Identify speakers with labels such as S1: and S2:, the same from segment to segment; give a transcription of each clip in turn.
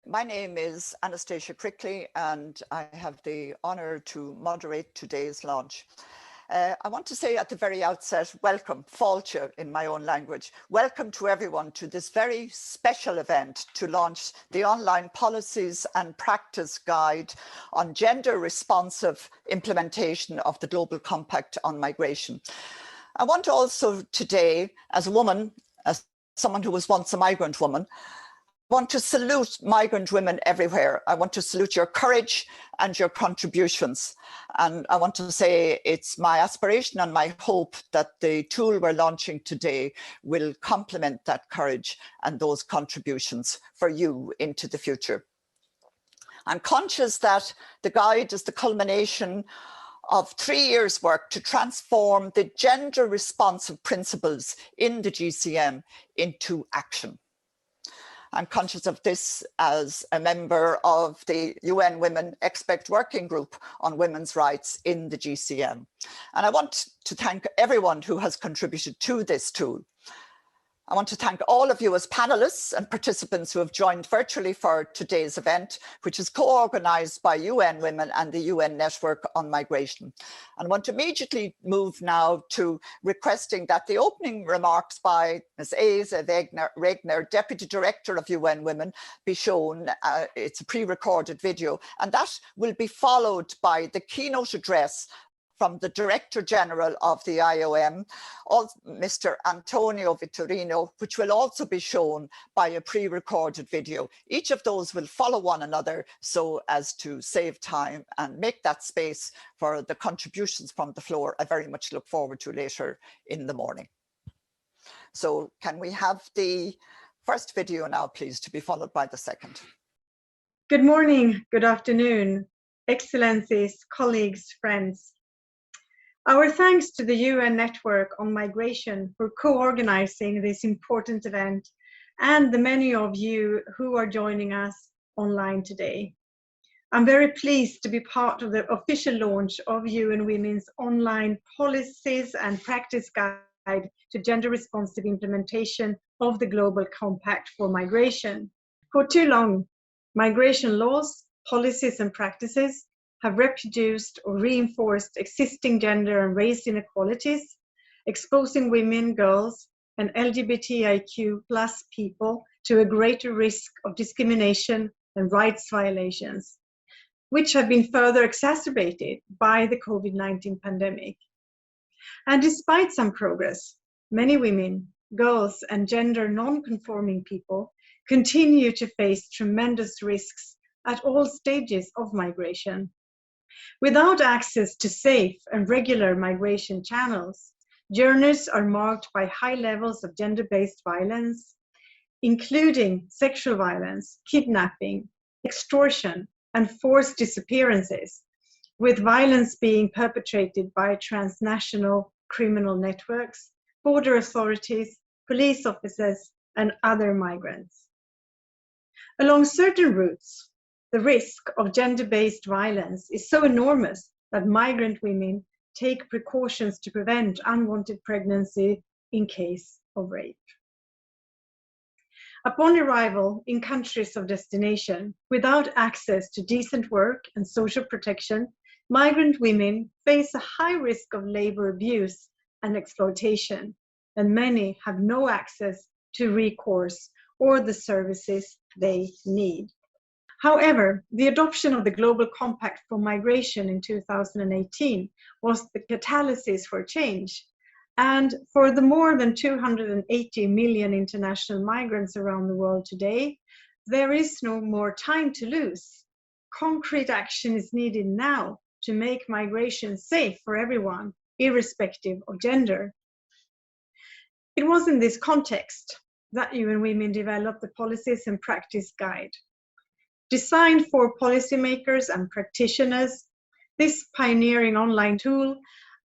S1: My name is Anastasia Crickley and I have the honour to moderate today's launch. I want to say at the very outset, welcome, Fáilte in my own language. Welcome to everyone to this very special event to launch the online policies and practice guide on gender responsive implementation of the Global Compact on Migration. I want also today, as a woman, as someone who was once a migrant woman, I want to salute migrant women everywhere. I want to salute your courage and your contributions. And I want to say it's my aspiration and my hope that the tool we're launching today will complement that courage and those contributions for you into the future. I'm conscious that the guide is the culmination of 3 years' work to transform the gender responsive principles in the GCM into action. I'm conscious of this as a member of the UN Women Expert Working Group on Women's Rights in the GCM. And I want to thank everyone who has contributed to this tool. I want to thank all of you as panelists and participants who have joined virtually for today's event, which is co-organised by UN Women and the UN Network on Migration. And I want to immediately move now to requesting that the opening remarks by Ms. Asa Regner, Deputy Director of UN Women, be shown. It's a pre-recorded video, and that will be followed by the keynote address from the Director General of the IOM, Mr. Antonio Vittorino, which will also be shown by a pre-recorded video. Each of those will follow one another so as to save time and make that space for the contributions from the floor I very much look forward to later in the morning. So can we have the first video now, please, to be followed by the second?
S2: Good morning, good afternoon, Excellencies, colleagues, friends. Our thanks to the UN Network on Migration for co-organizing this important event and the many of you who are joining us online today. I'm very pleased to be part of the official launch of UN Women's online policies and practice guide to gender responsive implementation of the Global Compact for Migration. For too long, migration laws, policies and practices have reproduced or reinforced existing gender and race inequalities, exposing women, girls, and LGBTIQ+ people to a greater risk of discrimination and rights violations, which have been further exacerbated by the COVID-19 pandemic. And despite some progress, many women, girls, and gender non-conforming people continue to face tremendous risks at all stages of migration. Without access to safe and regular migration channels, journeys are marked by high levels of gender-based violence, including sexual violence, kidnapping, extortion, and forced disappearances, with violence being perpetrated by transnational criminal networks, border authorities, police officers, and other migrants. Along certain routes, the risk of gender-based violence is so enormous that migrant women take precautions to prevent unwanted pregnancy in case of rape. Upon arrival in countries of destination, without access to decent work and social protection, migrant women face a high risk of labor abuse and exploitation, and many have no access to recourse or the services they need. However, the adoption of the Global Compact for Migration in 2018 was the catalyst for change. And for the more than 280 million international migrants around the world today, there is no more time to lose. Concrete action is needed now to make migration safe for everyone, irrespective of gender. It was in this context that UN Women developed the Policies and Practice Guide. Designed for policymakers and practitioners, this pioneering online tool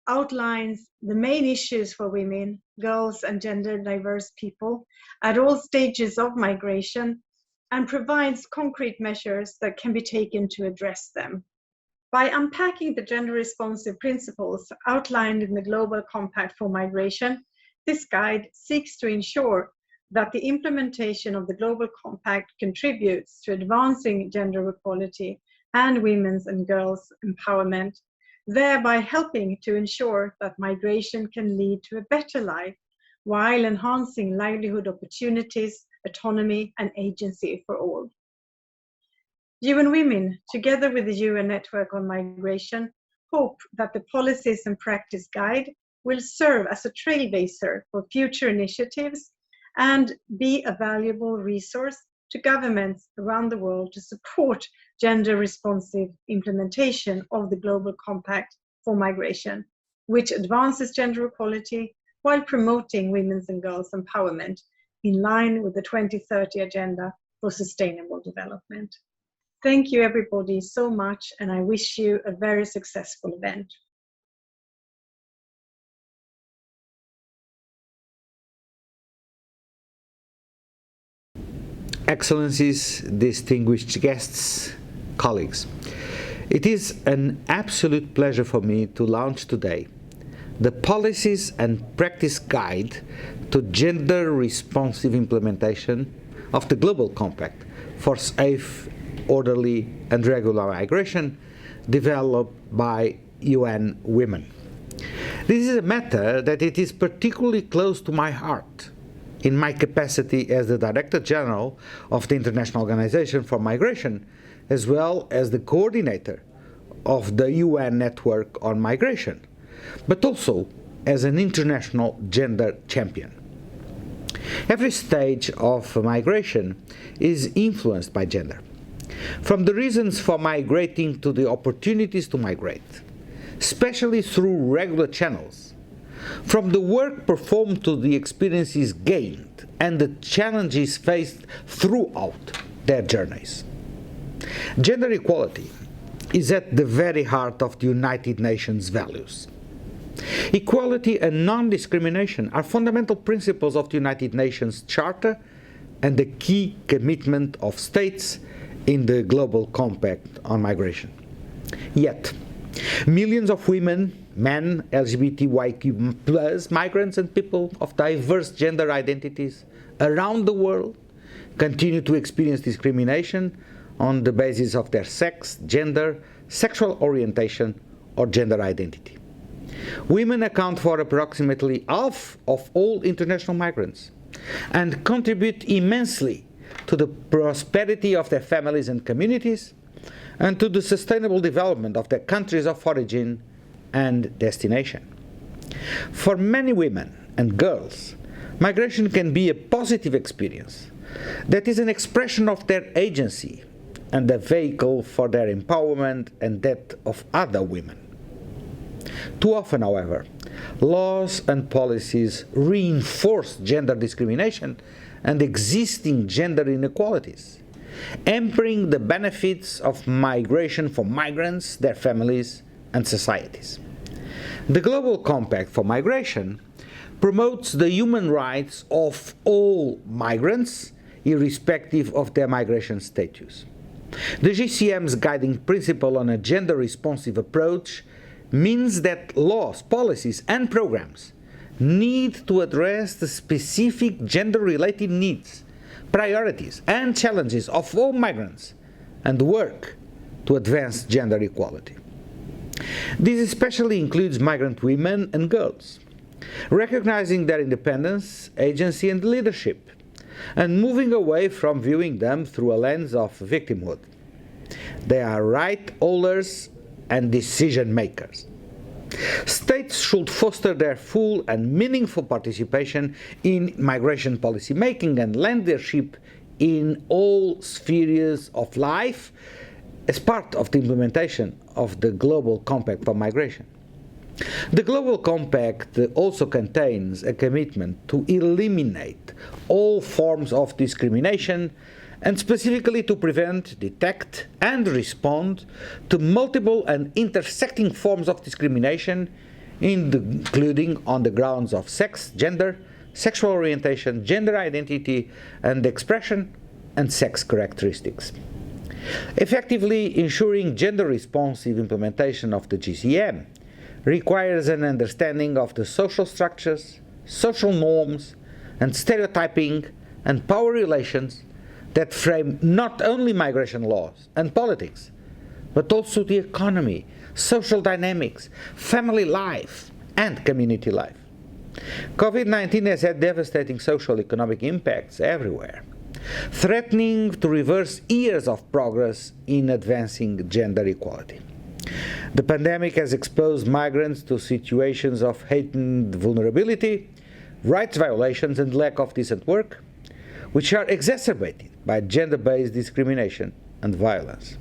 S2: outlines the main issues for women, girls, and gender diverse people at all stages of migration and provides concrete measures that can be taken to address them. By unpacking the gender responsive principles outlined in the Global Compact for Migration, this guide seeks to ensure that the implementation of the Global Compact contributes to advancing gender equality and women's and girls' empowerment, thereby helping to ensure that migration can lead to a better life while enhancing livelihood opportunities, autonomy, and agency for all. UN Women, together with the UN Network on Migration, hope that the Policies and Practice Guide will serve as a trailblazer for future initiatives and be a valuable resource to governments around the world to support gender-responsive implementation of the Global Compact for Migration, which advances gender equality while promoting women's and girls' empowerment in line with the 2030 Agenda for Sustainable Development. Thank you everybody so much, and I wish you a very successful event.
S3: Excellencies, distinguished guests, colleagues, it is an absolute pleasure for me to launch today the Policies and Practice Guide to Gender-Responsive Implementation of the Global Compact for Safe, Orderly and Regular Migration, developed by UN Women. This is a matter that it is particularly close to my heart in my capacity as the Director General of the International Organization for Migration, as well as the coordinator of the UN Network on Migration, but also as an international gender champion. Every stage of migration is influenced by gender, from the reasons for migrating to the opportunities to migrate, especially through regular channels, from the work performed to the experiences gained and the challenges faced throughout their journeys. Gender equality is at the very heart of the United Nations values. Equality and non-discrimination are fundamental principles of the United Nations Charter and the key commitment of states in the Global Compact on Migration. Yet, millions of women, men, LGBTIQ+, migrants and people of diverse gender identities around the world continue to experience discrimination on the basis of their sex, gender, sexual orientation, or gender identity. Women account for approximately half of all international migrants and contribute immensely to the prosperity of their families and communities and to the sustainable development of their countries of origin and destination. For many women and girls, migration can be a positive experience that is an expression of their agency and a vehicle for their empowerment and that of other women. Too often, however, laws and policies reinforce gender discrimination and existing gender inequalities, hampering the benefits of migration for migrants, their families, and societies. The Global Compact for Migration promotes the human rights of all migrants, irrespective of their migration status. The GCM's guiding principle on a gender-responsive approach means that laws, policies, and programs need to address the specific gender-related needs, priorities, and challenges of all migrants and work to advance gender equality. This especially includes migrant women and girls, recognizing their independence, agency, and leadership, and moving away from viewing them through a lens of victimhood. They are right holders and decision makers. States should foster their full and meaningful participation in migration policy making and leadership in all spheres of life as part of the implementation of the Global Compact for Migration. The Global Compact also contains a commitment to eliminate all forms of discrimination and specifically to prevent, detect, and respond to multiple and intersecting forms of discrimination, including on the grounds of sex, gender, sexual orientation, gender identity and expression, and sex characteristics. Effectively ensuring gender-responsive implementation of the GCM requires an understanding of the social structures, social norms, and stereotyping and power relations that frame not only migration laws and politics, but also the economy, social dynamics, family life, and community life. COVID-19 has had devastating social economic impacts everywhere, threatening to reverse years of progress in advancing gender equality. The pandemic has exposed migrants to situations of heightened vulnerability, rights violations, and lack of decent work, which are exacerbated by gender-based discrimination and violence.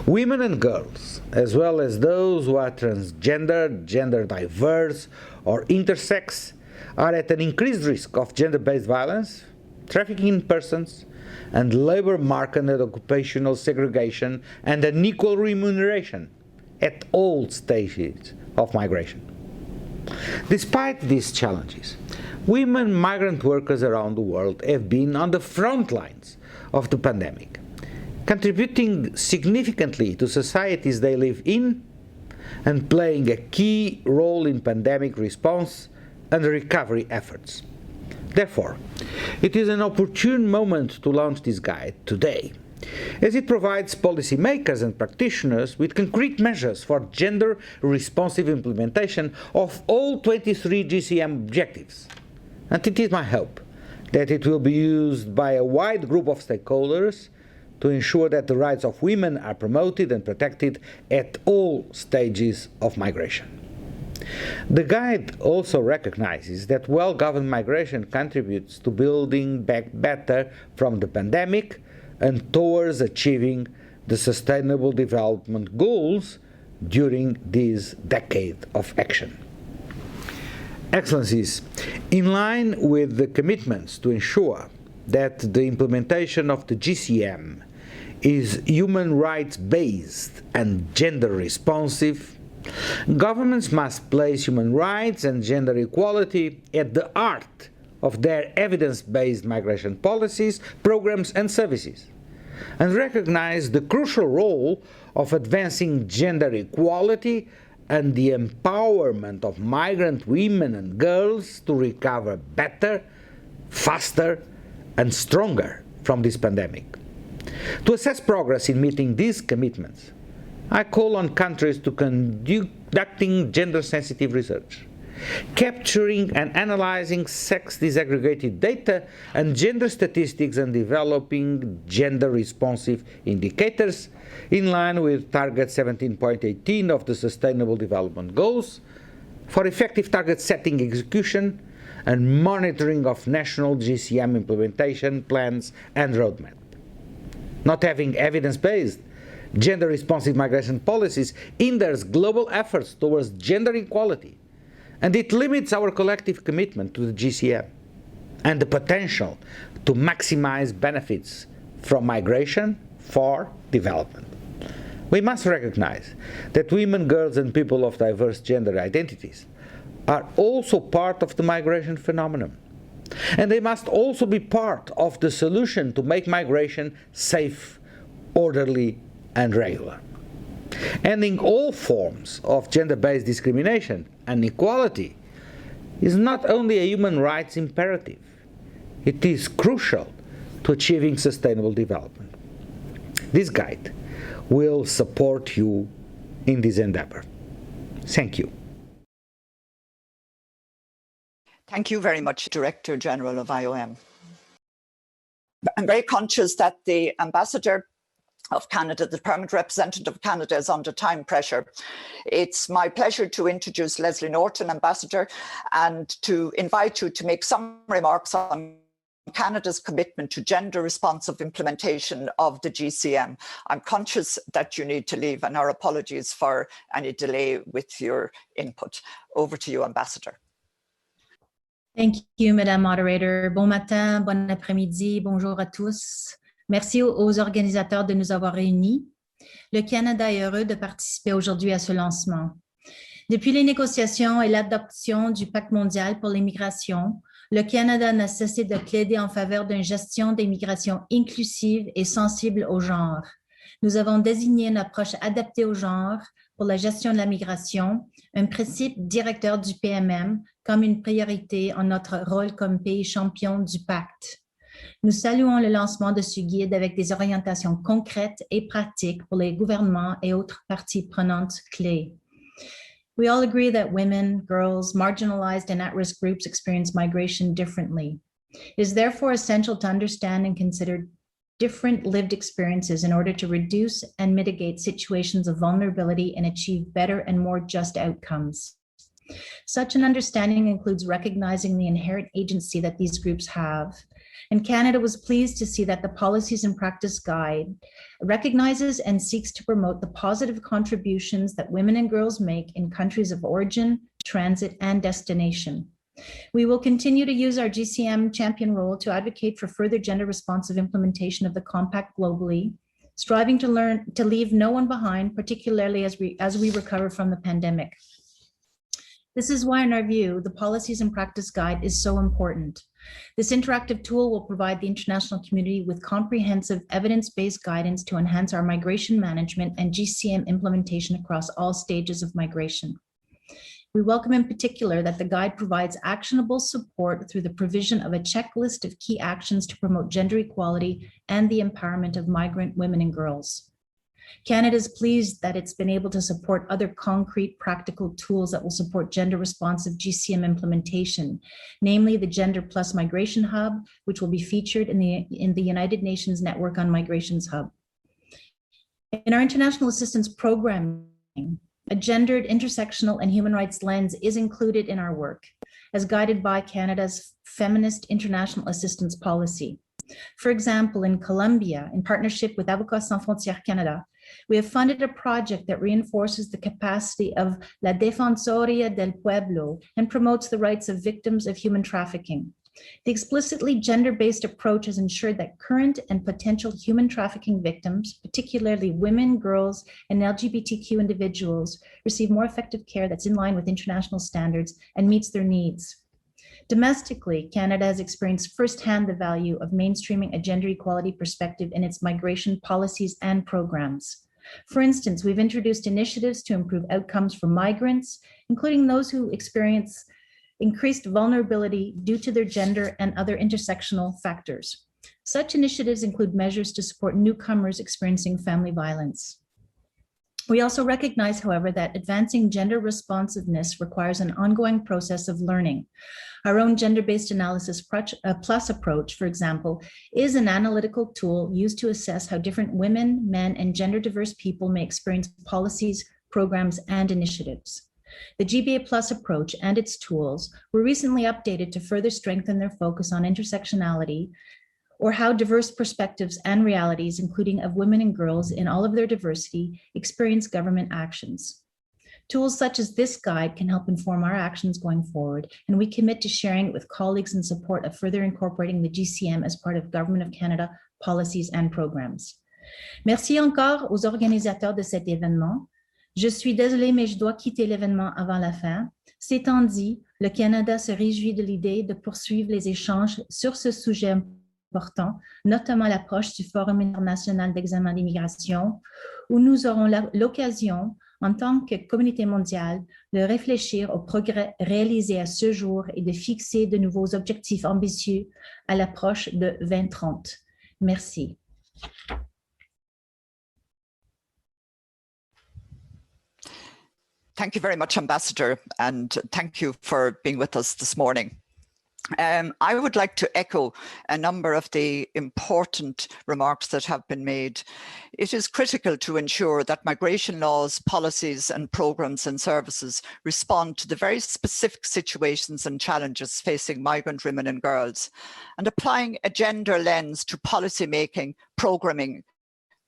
S3: Women and girls, as well as those who are transgender, gender diverse, or intersex, are at an increased risk of gender-based violence, trafficking in persons, and labor market and occupational segregation and unequal remuneration at all stages of migration. Despite these challenges, women migrant workers around the world have been on the front lines of the pandemic, contributing significantly to societies they live in and playing a key role in pandemic response and recovery efforts. Therefore, it is an opportune moment to launch this guide today, as it provides policymakers and practitioners with concrete measures for gender-responsive implementation of all 23 GCM objectives. And it is my hope that it will be used by a wide group of stakeholders to ensure that the rights of women are promoted and protected at all stages of migration. The guide also recognizes that well-governed migration contributes to building back better from the pandemic and towards achieving the Sustainable Development Goals during this decade of action. Excellencies, in line with the commitments to ensure that the implementation of the GCM is human rights-based and gender-responsive, governments must place human rights and gender equality at the heart of their evidence-based migration policies, programs, and services, and recognize the crucial role of advancing gender equality and the empowerment of migrant women and girls to recover better, faster, and stronger from this pandemic. To assess progress in meeting these commitments, I call on countries to conducting gender-sensitive research, capturing and analyzing sex disaggregated data and gender statistics, and developing gender-responsive indicators in line with Target 17.18 of the Sustainable Development Goals for effective target setting, execution, and monitoring of national GCM implementation plans and roadmap. Not having evidence-based gender-responsive migration policies hinders global efforts towards gender equality, and it limits our collective commitment to the GCM and the potential to maximize benefits from migration for development. We must recognize that women, girls, and people of diverse gender identities are also part of the migration phenomenon, and they must also be part of the solution to make migration safe, orderly, and regular. Ending all forms of gender-based discrimination and equality is not only a human rights imperative, it is crucial to achieving sustainable development. This guide will support you in this endeavor. Thank you.
S1: Thank you very much, Director General of IOM. I'm very conscious that the Ambassador of Canada, the permanent representative of Canada, is under time pressure. It's my pleasure to introduce Leslie Norton, Ambassador, and to invite you to make some remarks on Canada's commitment to gender-responsive implementation of the GCM. I'm conscious that you need to leave, and our apologies for any delay with your input. Over to you, Ambassador.
S4: Thank you, Madame Moderator. Bon matin, bon après-midi, bonjour à tous. Merci aux organisateurs de nous avoir réunis. Le Canada est heureux de participer aujourd'hui à ce lancement. Depuis les négociations et l'adoption du Pacte mondial pour l'immigration, le Canada n'a cessé de plaider en faveur d'une gestion des migrations inclusive et sensible au genre. Nous avons désigné une approche adaptée au genre pour la gestion de la migration, un principe directeur du PMM comme une priorité en notre rôle comme pays champion du pacte. Nous saluons le lancement de ce guide avec des orientations concrètes et pratiques pour les gouvernements et autres parties prenantes clés. We all agree that women, girls, marginalized and at-risk groups experience migration differently. It is therefore essential to understand and consider different lived experiences in order to reduce and mitigate situations of vulnerability and achieve better and more just outcomes. Such an understanding includes recognizing the inherent agency that these groups have. And Canada was pleased to see that the Policies and Practice Guide recognizes and seeks to promote the positive contributions that women and girls make in countries of origin, transit, and destination. We will continue to use our GCM champion role to advocate for further gender-responsive implementation of the Compact globally, striving to leave no one behind, particularly as we recover from the pandemic. This is why, in our view, the Policies and Practice Guide is so important. This interactive tool will provide the international community with comprehensive evidence-based guidance to enhance our migration management and GCM implementation across all stages of migration. We welcome in particular that the guide provides actionable support through the provision of a checklist of key actions to promote gender equality and the empowerment of migrant women and girls. Canada is pleased that it's been able to support other concrete practical tools that will support gender-responsive GCM implementation, namely the Gender Plus Migration Hub, which will be featured in the United Nations Network on Migrations Hub. In our international assistance programming, a gendered, intersectional, and human rights lens is included in our work, as guided by Canada's feminist international assistance policy. For example, in Colombia, in partnership with Avocats Sans Frontières Canada, we have funded a project that reinforces the capacity of La Defensoría del Pueblo and promotes the rights of victims of human trafficking. The explicitly gender-based approach has ensured that current and potential human trafficking victims, particularly women, girls, and LGBTQ individuals, receive more effective care that's in line with international standards and meets their needs. Domestically, Canada has experienced firsthand the value of mainstreaming a gender equality perspective in its migration policies and programs. For instance, we've introduced initiatives to improve outcomes for migrants, including those who experience increased vulnerability due to their gender and other intersectional factors. Such initiatives include measures to support newcomers experiencing family violence. We also recognize, however, that advancing gender responsiveness requires an ongoing process of learning. Our own gender-based analysis plus approach, for example, is an analytical tool used to assess how different women, men, and gender diverse people may experience policies, programs, and initiatives. The GBA Plus approach and its tools were recently updated to further strengthen their focus on intersectionality, or how diverse perspectives and realities, including of women and girls in all of their diversity, experience government actions. Tools such as this guide can help inform our actions going forward, and we commit to sharing it with colleagues in support of further incorporating the GCM as part of Government of Canada policies and programs. Merci encore aux organisateurs de cet événement. Je suis désolée, mais je dois quitter l'événement avant la fin. S'étant dit, le Canada se réjouit de l'idée de poursuivre les échanges sur ce sujet important, notamment l'approche du Forum international d'examen d'immigration, où nous aurons l'occasion, en tant que communauté mondiale, de réfléchir aux progrès réalisés à ce jour et de fixer de nouveaux objectifs ambitieux à l'approche de 2030. Merci.
S1: Thank you very much, Ambassador, and thank you for being with us this morning. I would like to echo a number of the important remarks that have been made. It is critical to ensure that migration laws, policies, and programs and services respond to the very specific situations and challenges facing migrant women and girls, and applying a gender lens to policy making, programming,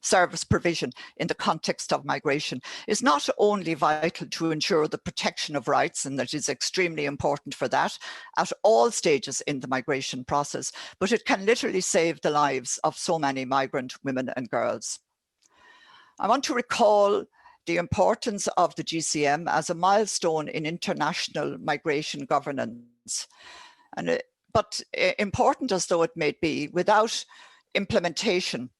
S1: service provision in the context of migration is not only vital to ensure the protection of rights, and that is extremely important for that at all stages in the migration process, but it can literally save the lives of so many migrant women and girls. I want to recall the importance of the GCM as a milestone in international migration governance. But important as though it may be, without implementation,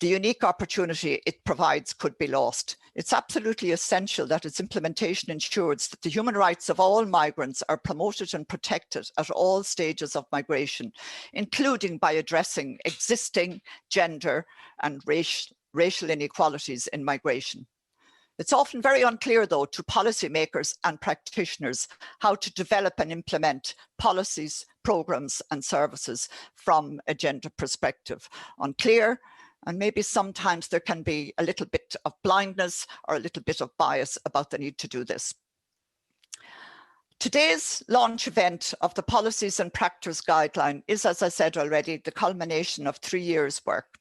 S1: the unique opportunity it provides could be lost. It's absolutely essential that its implementation ensures that the human rights of all migrants are promoted and protected at all stages of migration, including by addressing existing gender and racial inequalities in migration. It's often very unclear, though, to policymakers and practitioners how to develop and implement policies, programs and services from a gender perspective. Unclear, and maybe sometimes there can be a little bit of blindness or a little bit of bias about the need to do this. Today's launch event of the Policies and Practice Guideline is, as I said already, the culmination of 3 years' work.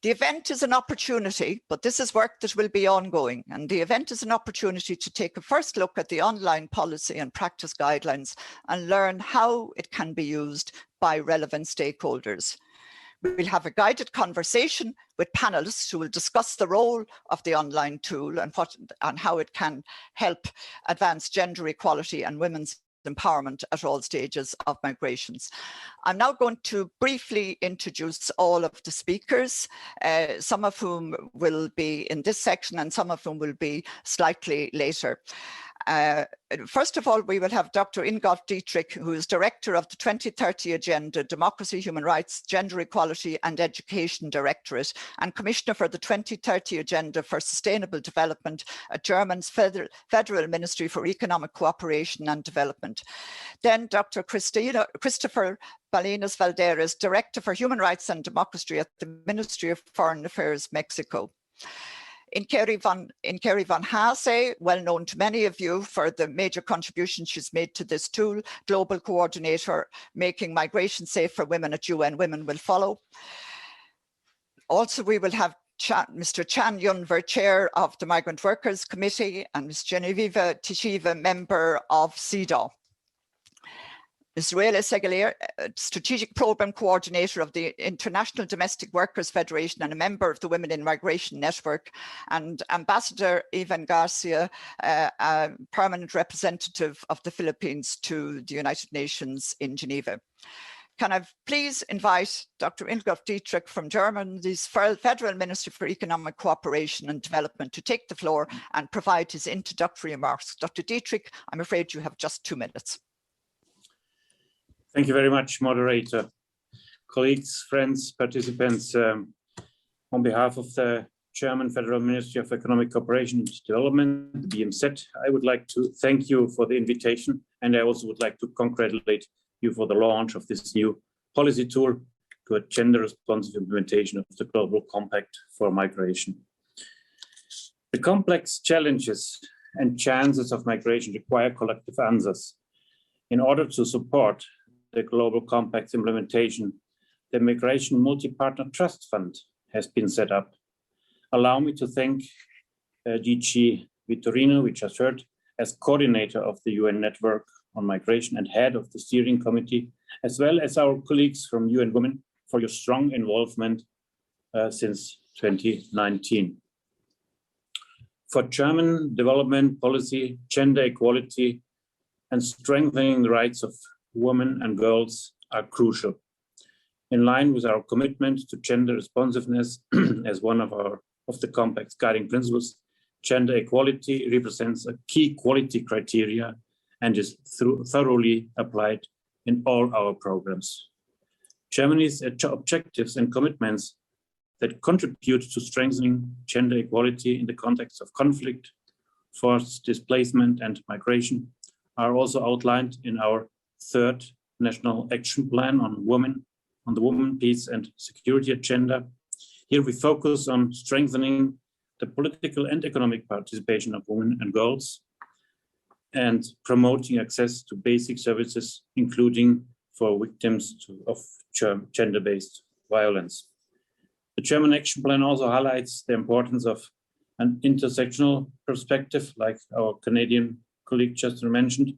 S1: The event is an opportunity, but this is work that will be ongoing, and the event is an opportunity to take a first look at the online policy and practice guidelines and learn how it can be used by relevant stakeholders. We'll have a guided conversation with panelists who will discuss the role of the online tool and how it can help advance gender equality and women's empowerment at all stages of migrations. I'm now going to briefly introduce all of the speakers, some of whom will be in this section and some of whom will be slightly later. First of all, we will have Dr. Ingolf Dietrich, who is Director of the 2030 Agenda, Democracy, Human Rights, Gender Equality and Education Directorate, and Commissioner for the 2030 Agenda for Sustainable Development at Germany's Federal Ministry for Economic Cooperation and Development. Then Dr. Christopher Balinas Valderas, Director for Human Rights and Democracy at the Ministry of Foreign Affairs, Mexico. In Kerry van Haase, well known to many of you for the major contributions she's made to this tool, Global Coordinator, Making Migration Safe for Women at UN Women will follow. Also, we will have Mr. Chan Yunver, Chair of the Migrant Workers Committee, and Ms. Genevieve Tishiva, Member of CEDAW. Ms. Ruela Segalier, Strategic Programme Coordinator of the International Domestic Workers Federation and a member of the Women in Migration Network, and Ambassador Ivan Garcia, a permanent representative of the Philippines to the United Nations in Geneva. Can I please invite Dr. Ingolf Dietrich from Germany's Federal Ministry for Economic Cooperation and Development to take the floor and provide his introductory remarks. Dr. Dietrich, I'm afraid you have just 2 minutes.
S5: Thank you very much, moderator. Colleagues, friends, participants, on behalf of the German Federal Ministry of Economic Cooperation and Development, the BMZ, I would like to thank you for the invitation, and I also would like to congratulate you for the launch of this new policy tool to a gender-responsive implementation of the Global Compact for Migration. The complex challenges and chances of migration require collective answers. In order to support the Global Compact's implementation, the Migration Multi-Partner Trust Fund has been set up. Allow me to thank DG Vitorino, which I heard, as coordinator of the UN Network on Migration and head of the steering committee, as well as our colleagues from UN Women for your strong involvement since 2019. For German development policy, gender equality and strengthening the rights of women and girls are crucial. In line with our commitment to gender responsiveness as one of the Compact's guiding principles, gender equality represents a key quality criteria and is thoroughly applied in all our programs. Germany's objectives and commitments that contribute to strengthening gender equality in the context of conflict, forced displacement and migration are also outlined in our 3rd National Action Plan on the Women, Peace and Security Agenda. Here we focus on strengthening the political and economic participation of women and girls and promoting access to basic services, including for victims of gender-based violence. The German Action Plan also highlights the importance of an intersectional perspective, like our Canadian colleague just mentioned,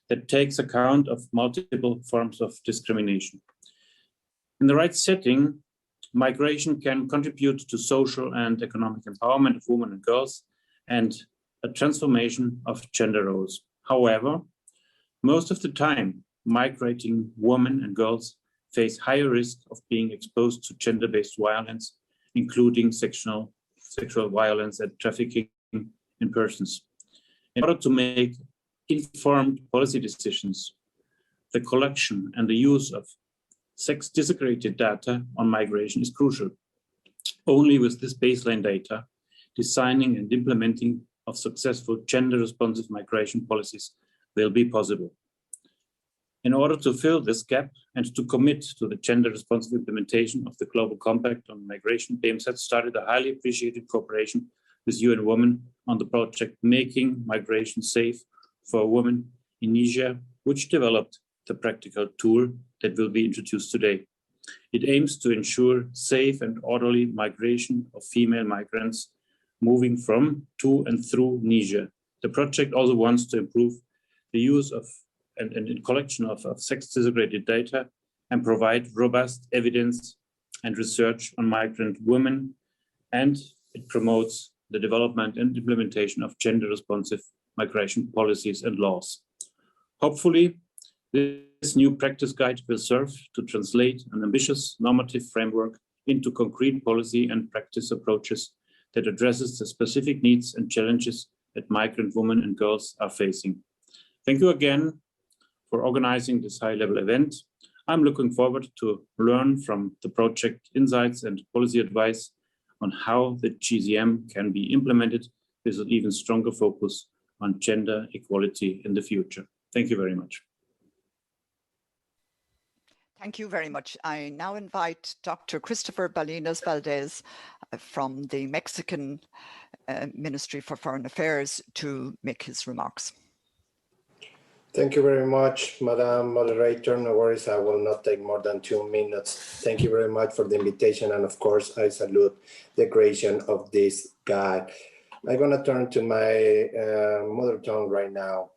S5: that takes account of multiple forms of discrimination. In the right setting, migration can contribute to social and economic empowerment of women and girls and a transformation of gender roles. However, most of the time, migrating women and girls face higher risk of being exposed to gender-based violence including sexual violence and trafficking in persons. In order to make informed policy decisions, the collection and the use of sex-disaggregated data on migration is crucial. Only with this baseline data, designing and implementing of successful gender-responsive migration policies will be possible. In order to fill this gap and to commit to the gender-responsive implementation of the Global Compact on Migration, BMZ started a highly appreciated cooperation with UN Women on the project Making Migration Safe for Women in Niger, which developed the practical tool that will be introduced today. It aims to ensure safe and orderly migration of female migrants moving from, to, and through Niger. The project also wants to improve the use of and collection of sex-disaggregated data and provide robust evidence and research on migrant women, and it promotes the development and implementation of gender-responsive migration policies and laws. Hopefully, this new practice guide will serve to translate an ambitious normative framework into concrete policy and practice approaches that addresses the specific needs and challenges that migrant women and girls are facing. Thank you again for organizing this high-level event. I'm looking forward to learn from the project insights and policy advice on how the GCM can be implemented with an even stronger focus on gender equality in the future. Thank you very much.
S1: Thank you very much. I now invite Dr. Christopher Balinas Valdez from the Mexican Ministry for Foreign Affairs to make his remarks.
S6: Thank you very much, Madam Moderator. No worries, I will not take more than 2 minutes. Thank you very much for the invitation. And of course, I salute the creation of this guide. I'm going to turn to my mother tongue right now.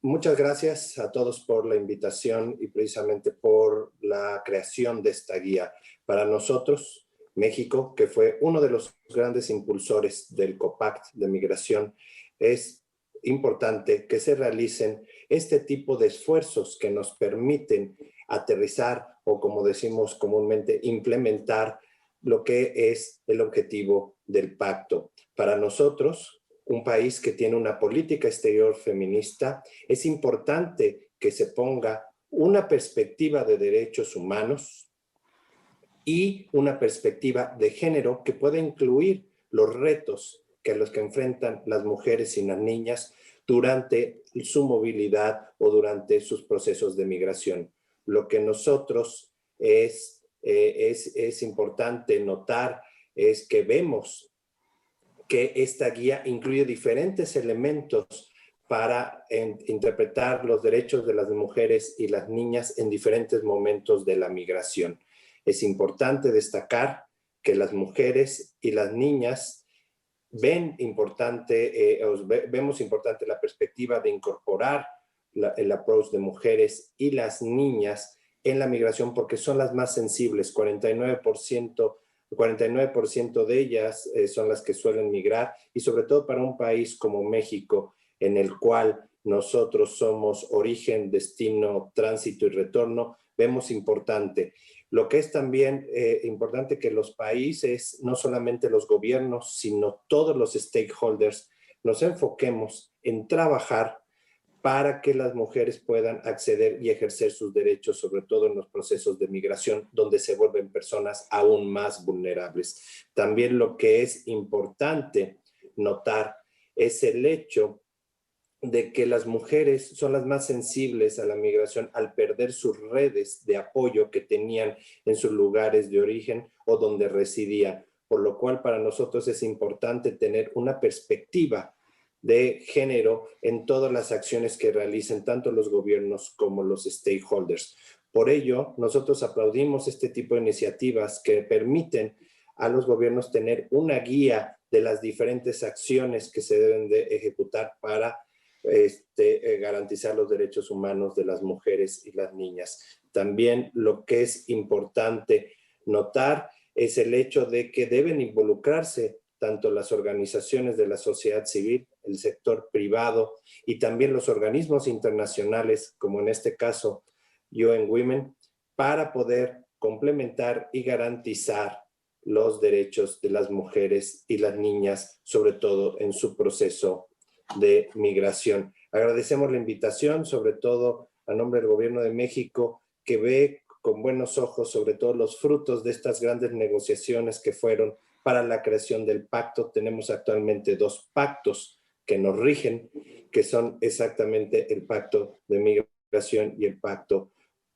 S6: Muchas gracias a todos por la invitación y precisamente por la creación de esta guía. Para nosotros, México, que fue uno de los grandes impulsores del Compact de migración, es importante que se realicen este tipo de esfuerzos que nos permiten aterrizar o, como decimos comúnmente, implementar lo que es el objetivo del pacto. Para nosotros, un país que tiene una política exterior feminista, es importante que se ponga una perspectiva de derechos humanos y una perspectiva de género que pueda incluir los retos que los que enfrentan las mujeres y las niñas durante su movilidad o durante sus procesos de migración. Lo que nosotros es importante notar es que vemos que esta guía incluye diferentes elementos para interpretar los derechos de las mujeres y las niñas en diferentes momentos de la migración. Es importante destacar que las mujeres y las niñas vemos importante la perspectiva de incorporar el approach de mujeres y las niñas en la migración porque son las más sensibles. 49% de ellas son las que suelen migrar, y sobre todo para un país como México, en el cual nosotros somos origen, destino, tránsito y retorno, vemos importante. Lo que es también importante que los países, no solamente los gobiernos, sino todos los stakeholders, nos enfoquemos en trabajar para que las mujeres puedan acceder y ejercer sus derechos, sobre todo en los procesos de migración, donde se vuelven personas aún más vulnerables. También lo que es importante notar es el hecho de que las mujeres son las más sensibles a la migración al perder sus redes de apoyo que tenían en sus lugares de origen o donde residían, por lo cual para nosotros es importante tener una perspectiva de género en todas las acciones que realicen tanto los gobiernos como los stakeholders. Por ello, nosotros aplaudimos este tipo de iniciativas que permiten a los gobiernos tener una guía de las diferentes acciones que se deben de ejecutar para garantizar los derechos humanos de las mujeres y las niñas. También lo que es importante notar es el hecho de que deben involucrarse tanto las organizaciones de la sociedad civil, el sector privado y también los organismos internacionales, como en este caso UN Women, para poder complementar y garantizar los derechos de las mujeres y las niñas, sobre todo en su proceso de migración. Agradecemos la invitación, sobre todo a nombre del Gobierno de México, que ve con buenos ojos sobre todo los frutos de estas grandes negociaciones que fueron para la creación del pacto. Tenemos actualmente 2 pactos que nos rigen, que son exactamente el pacto de migración y el pacto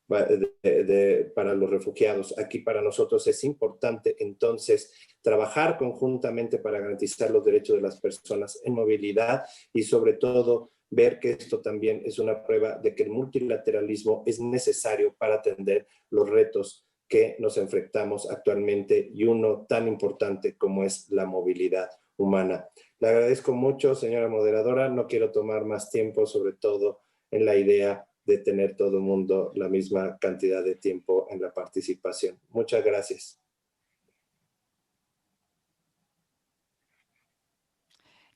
S6: para los refugiados. Aquí para nosotros es importante entonces trabajar conjuntamente para garantizar los derechos de las personas en movilidad y sobre todo ver que esto también es una prueba de que el multilateralismo es necesario para atender los retos que nos enfrentamos actualmente y uno tan importante como es la movilidad humana. Le agradezco mucho, señora moderadora. No quiero tomar más tiempo, sobre todo en la idea de tener todo el mundo la misma cantidad de tiempo en la participación. Muchas gracias.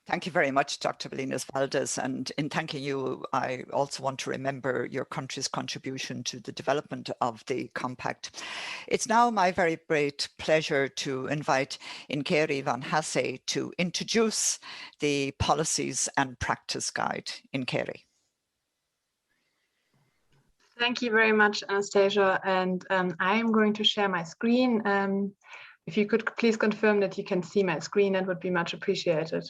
S1: Thank you very much, Dr. Belinas Valdez. And in thanking you, I also want to remember your country's contribution to the development of the compact. It's now my very great pleasure to invite Inkeri van Hasse to introduce the Policies and Practice Guide. Inkeri.
S7: Thank you very much, Anastasia. And I am going to share my screen. If you could please confirm that you can see my screen, that would be much appreciated.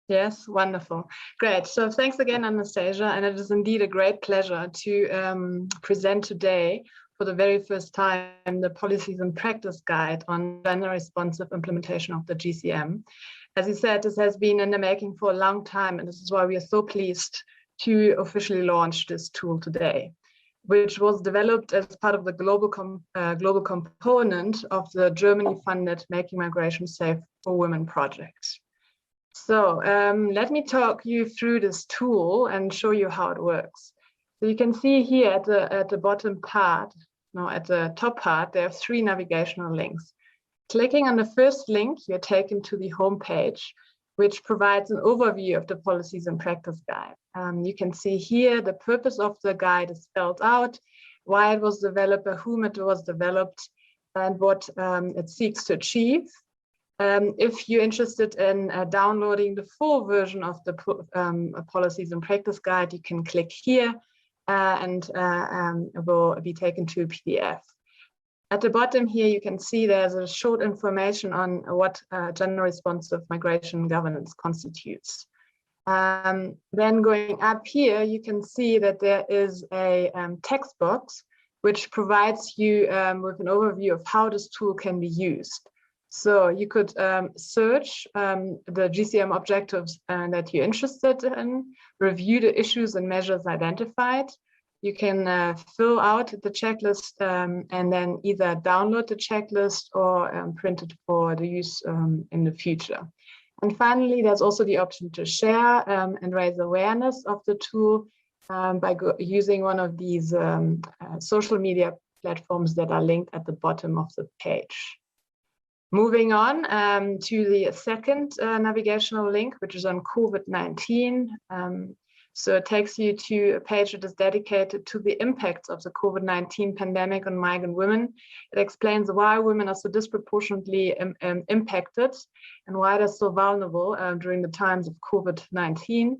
S7: Yes, wonderful. Great. So thanks again, Anastasia. And it is indeed a great pleasure to present today for the very first time the Policies and Practice Guide on gender-responsive implementation of the GCM. As you said, this has been in the making for a long time, and this is why we are so pleased to officially launch this tool today, which was developed as part of the global component of the Germany-funded Making Migration Safe for Women project. So let me talk you through this tool and show you how it works. So you can see here at the bottom part, no, at the top part, there are 3 navigational links. Clicking on the first link, you're taken to the home page, which provides an overview of the Policies and Practice Guide. You can see here the purpose of the guide is spelled out, why it was developed, by whom it was developed, and what it seeks to achieve. If you're interested in downloading the full version of the Policies and Practice Guide, you can click here and it will be taken to a PDF. At the bottom here, you can see there's a short information on what gender-responsive migration governance constitutes. Then going up here, you can see that there is a text box which provides you with an overview of how this tool can be used. So you could search the GCM objectives that you're interested in, review the issues and measures identified. You can fill out the checklist and then either download the checklist or print it for the use in the future. And finally, there's also the option to share and raise awareness of the tool by using one of these social media platforms that are linked at the bottom of the page. Moving on to the second navigational link, which is on COVID-19. So it takes you to a page that is dedicated to the impacts of the COVID-19 pandemic on migrant women. It explains why women are so disproportionately impacted and why they're so vulnerable during the times of COVID-19.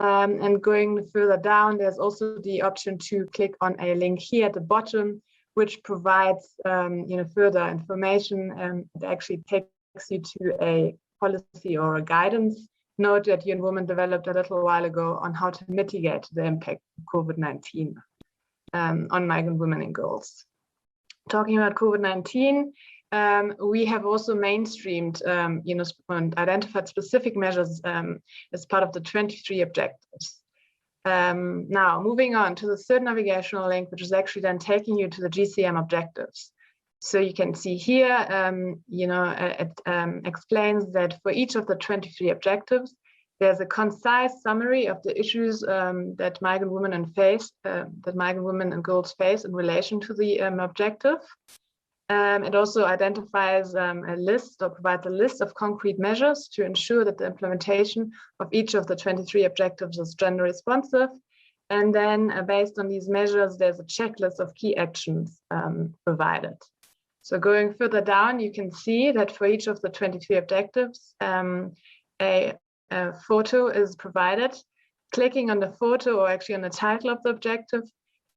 S7: And going further down, there's also the option to click on a link here at the bottom, which provides further information. It actually takes you to a policy or a guidance note that UN Women developed a little while ago on how to mitigate the impact of COVID-19 on migrant women and girls. Talking about COVID-19, we have also mainstreamed and identified specific measures as part of the 23 objectives. Now, moving on to the third navigational link, which is actually then taking you to the GCM objectives. So you can see here, it explains that for each of the 23 objectives, there's a concise summary of the issues that migrant women and girls face in relation to the objective. It also identifies a list or provides a list of concrete measures to ensure that the implementation of each of the 23 objectives is gender responsive. And then based on these measures, there's a checklist of key actions provided. So going further down, you can see that for each of the 23 objectives, a photo is provided. Clicking on the photo or actually on the title of the objective,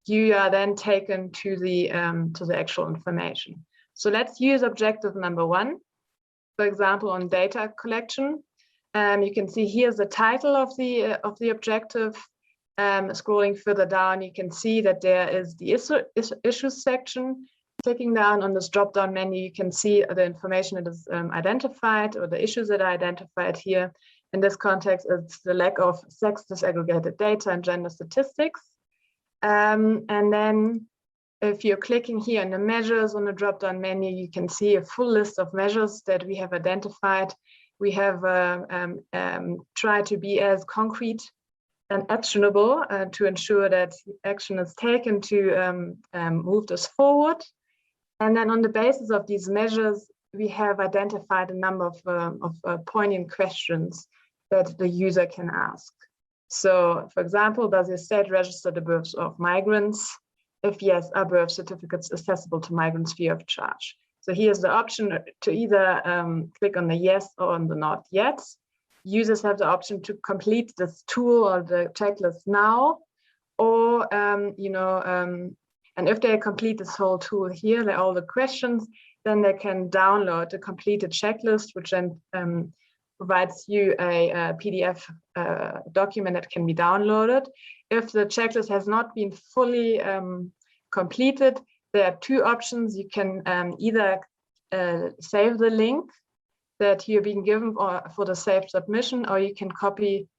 S7: you are then taken to the actual information. So let's use objective number 1, for example, on data collection. You can see here's the title of the objective. Scrolling further down, you can see that there is the issues section. Clicking down on this drop-down menu, you can see the information that is identified, or the issues that are identified here. In this context, it's the lack of sex disaggregated data and gender statistics. And then if you're clicking here on the measures on the drop-down menu, you can see a full list of measures that we have identified. We have tried to be as concrete and actionable to ensure that action is taken to move this forward. And then on the basis of these measures, we have identified a number of poignant questions that the user can ask. So, for example, does your state register the births of migrants? If yes, are birth certificates accessible to migrants free of charge? So here's the option to either click on the yes or on the not yet. Users have the option to complete this tool or the checklist now, or and if they complete this whole tool here, like all the questions, then they can download the completed checklist, which then provides you a PDF document that can be downloaded. If the checklist has not been fully completed, there are 2 options. You can either save the link that you're being given for the saved submission, or you can copy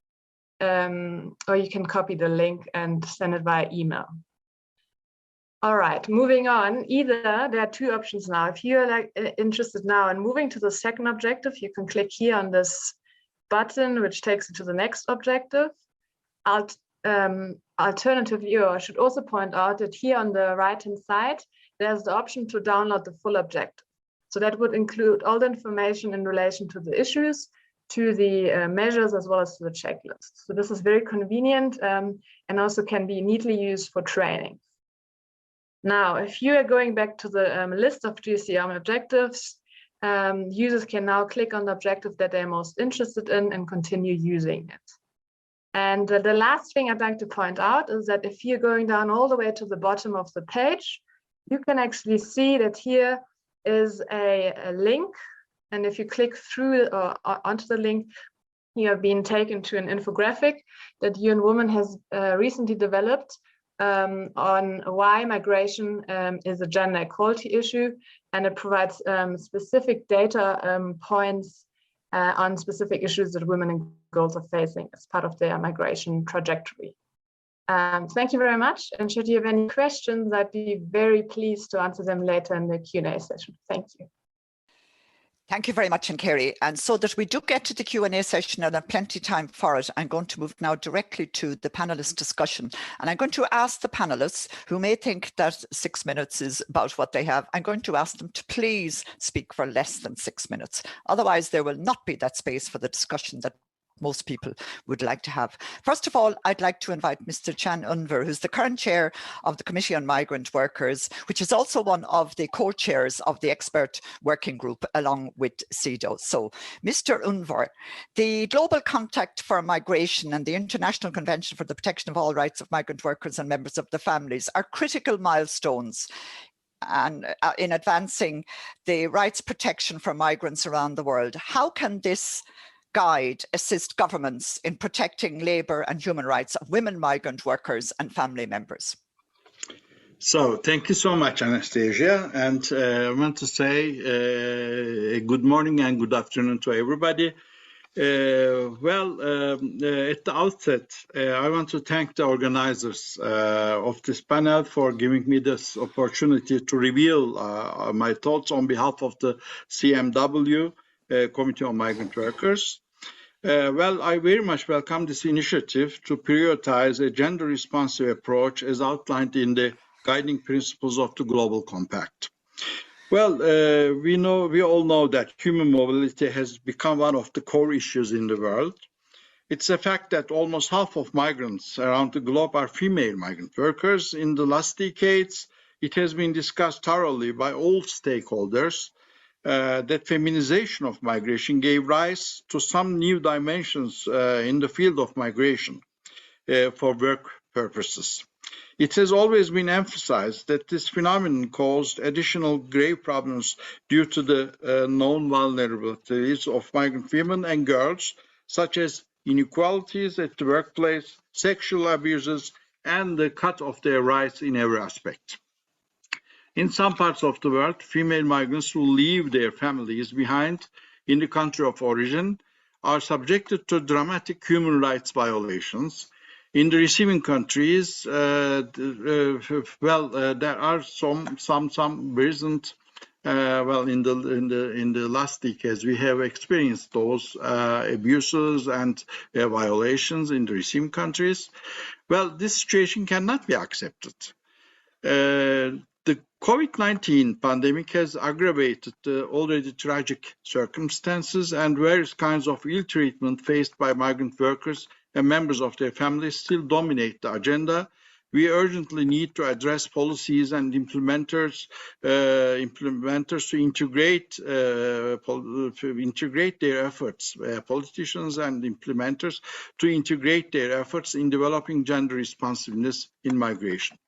S7: the link and send it via email. All right, moving on. Either there are 2 options now. If you're interested now in moving to the second objective, you can click here on this button, which takes you to the next objective. Alternatively, or I should also point out that here on the right-hand side, there's the option to download the full objective. So that would include all the information in relation to the issues, to the measures, as well as to the checklist. So this is very convenient and also can be neatly used for training. Now, if you are going back to the list of GCM objectives, users can now click on the objective that they're most interested in and continue using it. And the last thing I'd like to point out is that if you're going down all the way to the bottom of the page, you can actually see that here is a link. And if you click through or onto the link, you are being taken to an infographic that UN Women has recently developed on why migration is a gender equality issue, and it provides specific data points on specific issues that women and girls are facing as part of their migration trajectory. Thank you very much, and should you have any questions, I'd be very pleased to answer them later in the Q&A session. Thank you.
S1: Thank you very much, Nkeri. And so that we do get to the Q&A session and have plenty of time for it, I'm going to move now directly to the panelist discussion. And I'm going to ask the panelists, who may think that 6 minutes is about what they have, I'm going to ask them to please speak for less than 6 minutes. Otherwise, there will not be that space for the discussion that most people would like to have. First of all, I'd like to invite Mr. Chan Unver, who's the current chair of the Committee on Migrant Workers, which is also one of the co-chairs of the expert working group along with CEDAW. So, Mr. Unver, the Global Compact for Migration and the International Convention for the Protection of All Rights of Migrant Workers and Members of the Families are critical milestones and in advancing the rights protection for migrants around the world. How can this guide assist governments in protecting labour and human rights of women migrant workers and family members?
S8: So thank you so much, Anastasia. And I want to say good morning and good afternoon to everybody. At the outset, I want to thank the organizers of this panel for giving me this opportunity to reveal my thoughts on behalf of the CMW, Committee on Migrant Workers. I very much welcome this initiative to prioritize a gender-responsive approach as outlined in the guiding principles of the Global Compact. We all know that human mobility has become one of the core issues in the world. It's a fact that almost half of migrants around the globe are female migrant workers. In the last decades, it has been discussed thoroughly by all stakeholders that feminization of migration gave rise to some new dimensions in the field of migration for work purposes. It has always been emphasized that this phenomenon caused additional grave problems due to the known vulnerabilities of migrant women and girls, such as inequalities at the workplace, sexual abuses, and the cut of their rights in every aspect. In some parts of the world, female migrants who leave their families behind in the country of origin are subjected to dramatic human rights violations. In the receiving countries, there are some recent, in the last decades, we have experienced those abuses and violations in the receiving countries. Well, this situation cannot be accepted. The COVID-19 pandemic has aggravated the already tragic circumstances, and various kinds of ill treatment faced by migrant workers and members of their families still dominate the agenda. We urgently need to address policies and implementers to integrate their efforts, politicians and implementers to integrate their efforts in developing gender responsiveness in migration.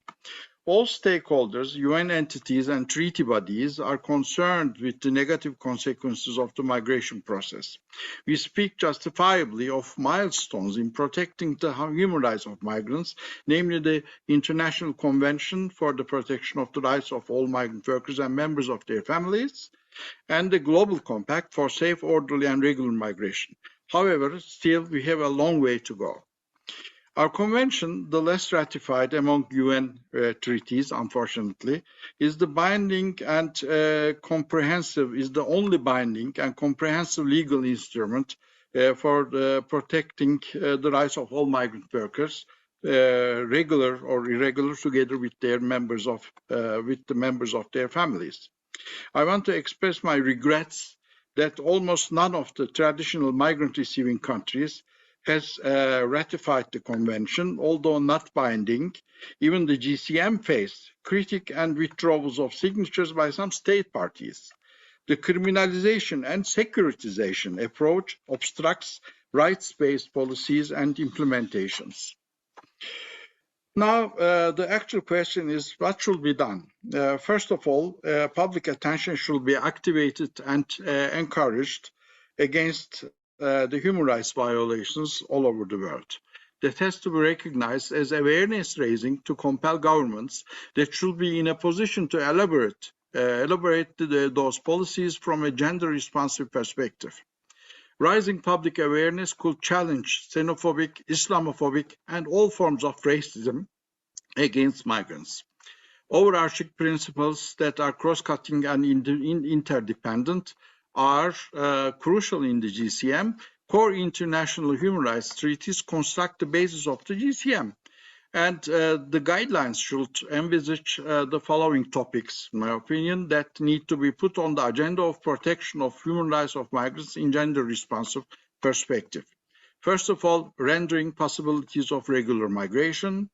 S8: All stakeholders, UN entities, and treaty bodies are concerned with the negative consequences of the migration process. We speak justifiably of milestones in protecting the human rights of migrants, namely the International Convention for the Protection of the Rights of All Migrant Workers and Members of their Families, and the Global Compact for Safe, Orderly, and Regular Migration. However, still we have a long way to go. Our convention, the less ratified among UN treaties, unfortunately, is the only binding and comprehensive legal instrument for protecting the rights of all migrant workers, regular or irregular, together with the members of their families. I want to express my regrets that almost none of the traditional migrant receiving countries has ratified the convention, although not binding. Even the GCM faced critique and withdrawals of signatures by some state parties. The criminalization and securitization approach obstructs rights-based policies and implementations. Now, the actual question is, what should be done? First of all, public attention should be activated and encouraged against the human rights violations all over the world. That has to be recognized as awareness raising to compel governments that should be in a position to elaborate those policies from a gender responsive perspective. Rising public awareness could challenge xenophobic, Islamophobic, and all forms of racism against migrants. Overarching principles that are cross-cutting and interdependent are crucial in the GCM. Core international human rights treaties construct the basis of the GCM. And the guidelines should envisage the following topics, in my opinion, that need to be put on the agenda of protection of human rights of migrants in gender responsive perspective. First of all, rendering possibilities of regular migration.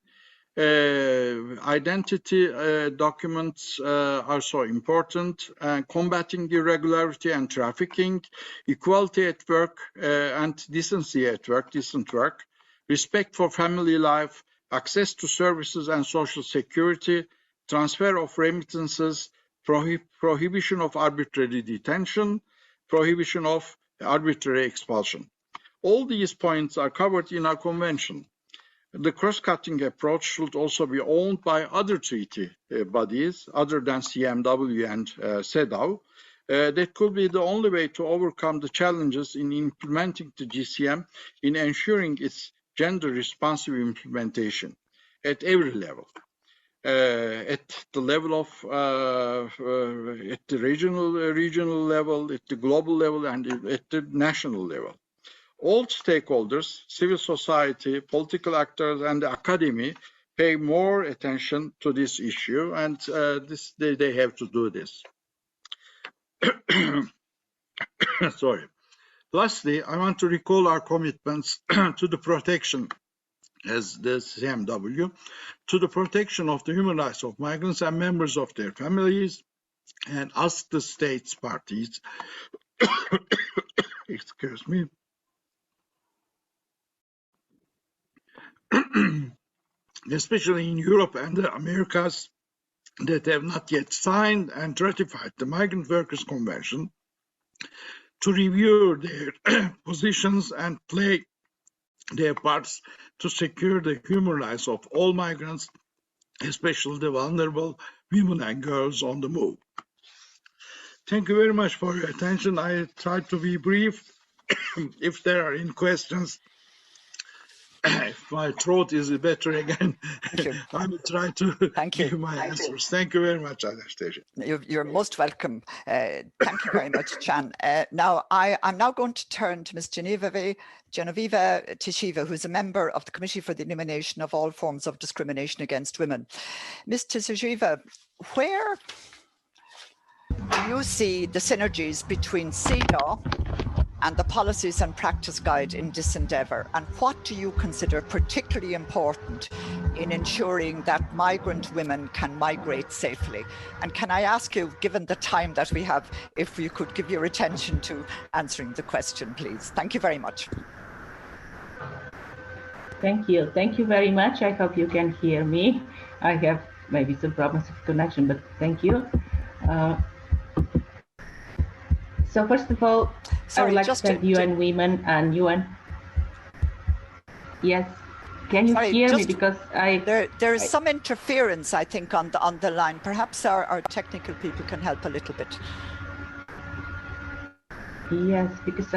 S8: Identity documents are so important, combating irregularity and trafficking, equality at work and decency at work, decent work, respect for family life, access to services and social security, transfer of remittances, prohibition of arbitrary detention, prohibition of arbitrary expulsion. All these points are covered in our convention. The cross-cutting approach should also be owned by other treaty bodies other than CMW and CEDAW. That could be the only way to overcome the challenges in implementing the GCM, in ensuring its gender-responsive implementation at every level. At the level of, at the regional level, at the global level, and at the national level. All stakeholders, civil society, political actors, and the academy pay more attention to this issue, and they have to do this. Sorry. Lastly, I want to recall our commitments to the protection as the CMW, to the protection of the human rights of migrants and members of their families, and ask the states parties, excuse me, especially in Europe and the Americas, that have not yet signed and ratified the Migrant Workers Convention, to review their positions and play their parts to secure the human rights of all migrants, especially the vulnerable women and girls on the move. Thank you very much for your attention. I tried to be brief. If there are any questions, if my throat is better again, I will try to give my answers. Thank you very much, Anastasia.
S1: You're most welcome. Thank you very much, Chan. Now, I'm now going to turn to Ms. Genevieve Tishiva, who's a member of the Committee for the Elimination of All Forms of Discrimination Against Women. Ms. Tishiva, where do you see the synergies between CEDAW and the Policies and Practice Guide in this endeavour? And what do you consider particularly important in ensuring that migrant women can migrate safely? And can I ask you, given the time that we have, if you could give your attention to answering the question, please? Thank you very much.
S9: Thank you. Thank you very much. I hope you can hear me. I have maybe some problems with connection, but thank you. So first of all, I would like to thank UN Women and UN. Yes, can you hear me? Because
S1: there is some interference, I think, on the line. Perhaps our technical people can help a little bit.
S9: Yes, because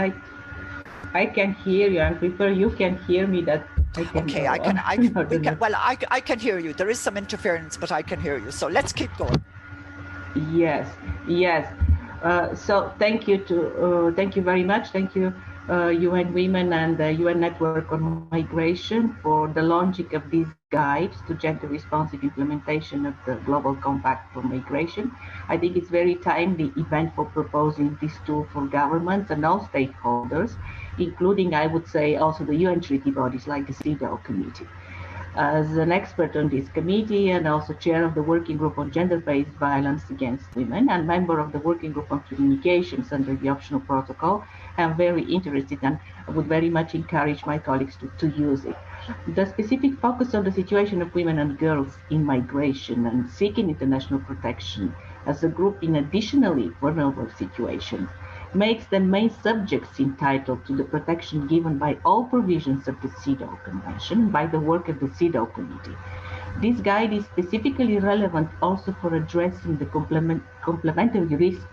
S9: I can hear you, and prefer you can hear me. That I can.
S1: Okay, I can hear you. There is some interference, but I can hear you. So let's keep going.
S9: Yes, yes. So thank you very much. Thank you, UN Women and the UN Network on Migration, for the launching of these guides to gender responsive implementation of the Global Compact for Migration. I think it's very timely event for proposing this tool for governments and all stakeholders, including, I would say, also the UN treaty bodies like the CEDAW Committee. As an expert on this committee and also chair of the working group on gender-based violence against women and member of the working group on communications under the optional protocol, I'm very interested and I would very much encourage my colleagues to use it. The specific focus on the situation of women and girls in migration and seeking international protection as a group in additionally vulnerable situations makes them main subjects entitled to the protection given by all provisions of the CEDAW Convention by the work of the CEDAW Committee. This guide is specifically relevant also for addressing the complementary risk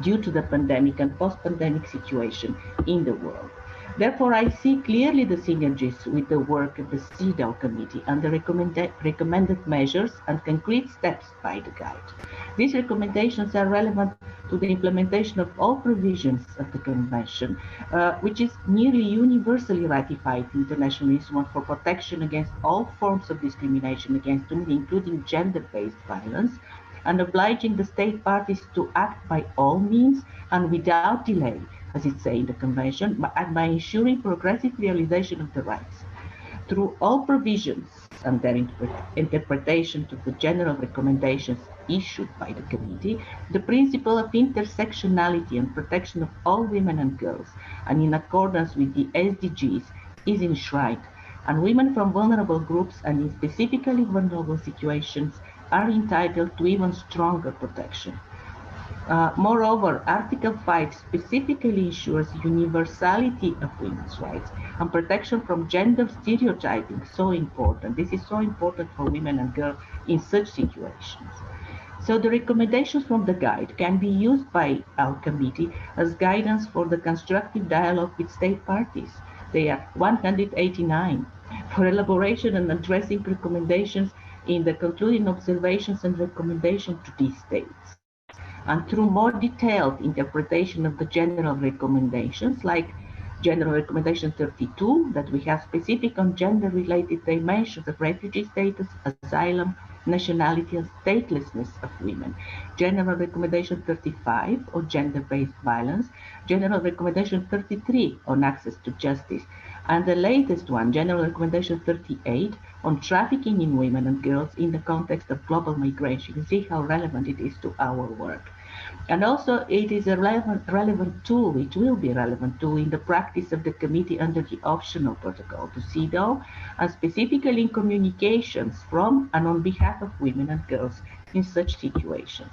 S9: due to the pandemic and post-pandemic situation in the world. Therefore, I see clearly the synergies with the work of the CEDAW Committee and the recommended measures and concrete steps by the guide. These recommendations are relevant to the implementation of all provisions of the Convention, which is nearly universally ratified in international instrument for protection against all forms of discrimination against women, including gender-based violence, and obliging the state parties to act by all means and without delay, as it says in the Convention, and by ensuring progressive realization of the rights. Through all provisions and their interpretation of the general recommendations issued by the Committee, the principle of intersectionality and protection of all women and girls, and in accordance with the SDGs, is enshrined, and women from vulnerable groups and in specifically vulnerable situations are entitled to even stronger protection. Moreover, Article 5 specifically ensures universality of women's rights and protection from gender stereotyping, so important. This is so important for women and girls in such situations. So the recommendations from the guide can be used by our committee as guidance for the constructive dialogue with state parties. They are 189 for elaboration and addressing recommendations in the concluding observations and recommendations to these states. And through more detailed interpretation of the general recommendations, like General Recommendation 32, that we have specific on gender-related dimensions of refugee status, asylum, nationality, and statelessness of women. General Recommendation 35 on gender-based violence. General Recommendation 33 on access to justice. and the latest one, General Recommendation 38, on trafficking in women and girls in the context of global migration. You see how relevant it is to our work. And also it is a relevant tool, it will be a relevant tool in the practice of the committee under the optional protocol to CEDAW, and specifically in communications from and on behalf of women and girls in such situations.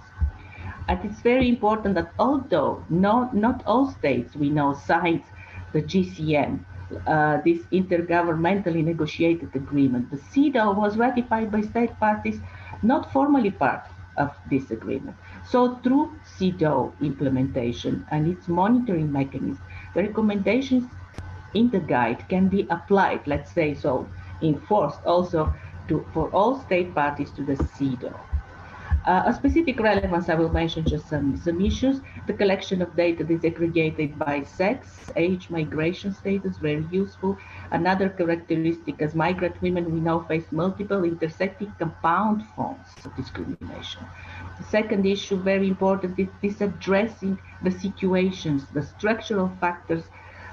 S9: And it's very important that although not all states we know signed the GCM, this intergovernmentally negotiated agreement, the CEDAW was ratified by state parties not formally part of this agreement. So through CEDAW implementation and its monitoring mechanism, the recommendations in the guide can be applied, let's say so, enforced also for all state parties to the CEDAW. A specific relevance, I will mention just some issues. The collection of data disaggregated by sex, age, migration status, very useful. Another characteristic, as migrant women, we now face multiple intersecting compound forms of discrimination. The second issue, very important, is addressing the situations, the structural factors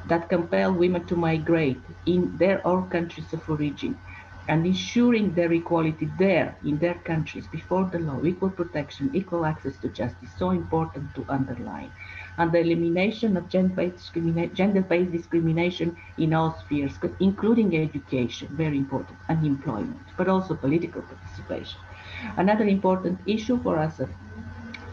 S9: that compel women to migrate in their own countries of origin, and ensuring their equality there in their countries before the law, equal protection, equal access to justice, so important to underline. And the elimination of gender-based discrimination in all spheres, including education, very important, and employment, but also political participation. Another important issue for us,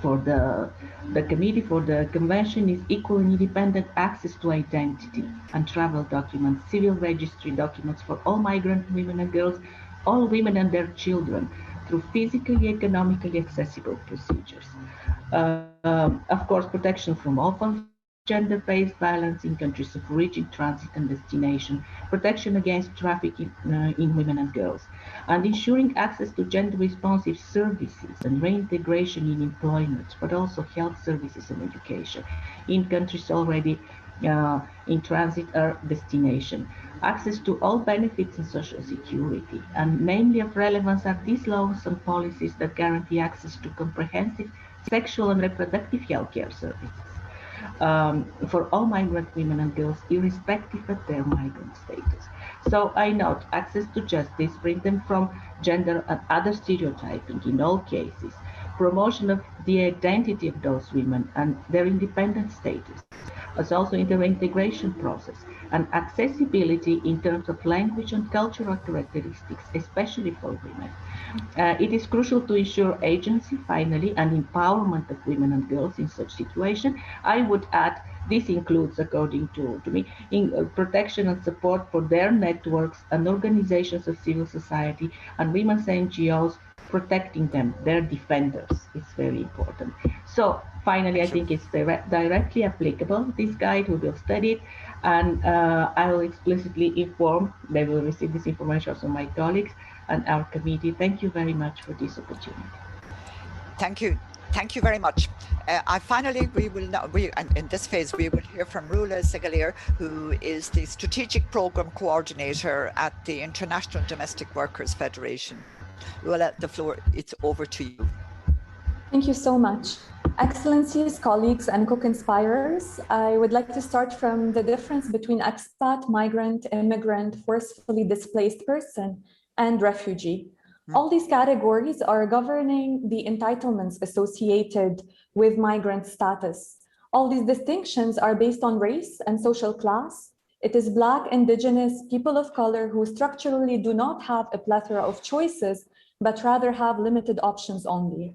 S9: for the committee, for the convention, is equal and independent access to identity and travel documents, civil registry documents for all migrant women and girls, all women and their children, through physically, economically accessible procedures. Of course, protection from all forms of gender-based violence in countries of origin, transit, and destination, protection against trafficking in women and girls, and ensuring access to gender-responsive services and reintegration in employment, but also health services and education in countries already in transit or destination, access to all benefits and social security. And mainly of relevance are these laws and policies that guarantee access to comprehensive sexual and reproductive health care services for all migrant women and girls, irrespective of their migrant status. So I note access to justice, freedom from gender and other stereotyping in all cases, promotion of the identity of those women and their independent status, as also in the reintegration process, and accessibility in terms of language and cultural characteristics, especially for women. It is crucial to ensure agency, finally, and empowerment of women and girls in such situation. I would add, this includes, according to me, in protection and support for their networks and organizations of civil society and women's NGOs, protecting them, their defenders. It's very important. So finally, I think it's directly applicable, this guide. We will study it, and I will explicitly inform, they will receive this information from my colleagues and our committee. Thank you very much for this opportunity.
S1: Thank you. Thank you very much. Finally, we will now, in this phase, we will hear from Rula Segalier, who is the Strategic Programme Coordinator at the International Domestic Workers Federation. Rula, the floor, it's over to you.
S10: Thank you so much. Excellencies, colleagues, and co-conspirers, I would like to start from the difference between expat, migrant, immigrant, forcefully displaced person, and refugee. All these categories are governing the entitlements associated with migrant status. All these distinctions are based on race and social class. It is Black, Indigenous, people of color who structurally do not have a plethora of choices, but rather have limited options only.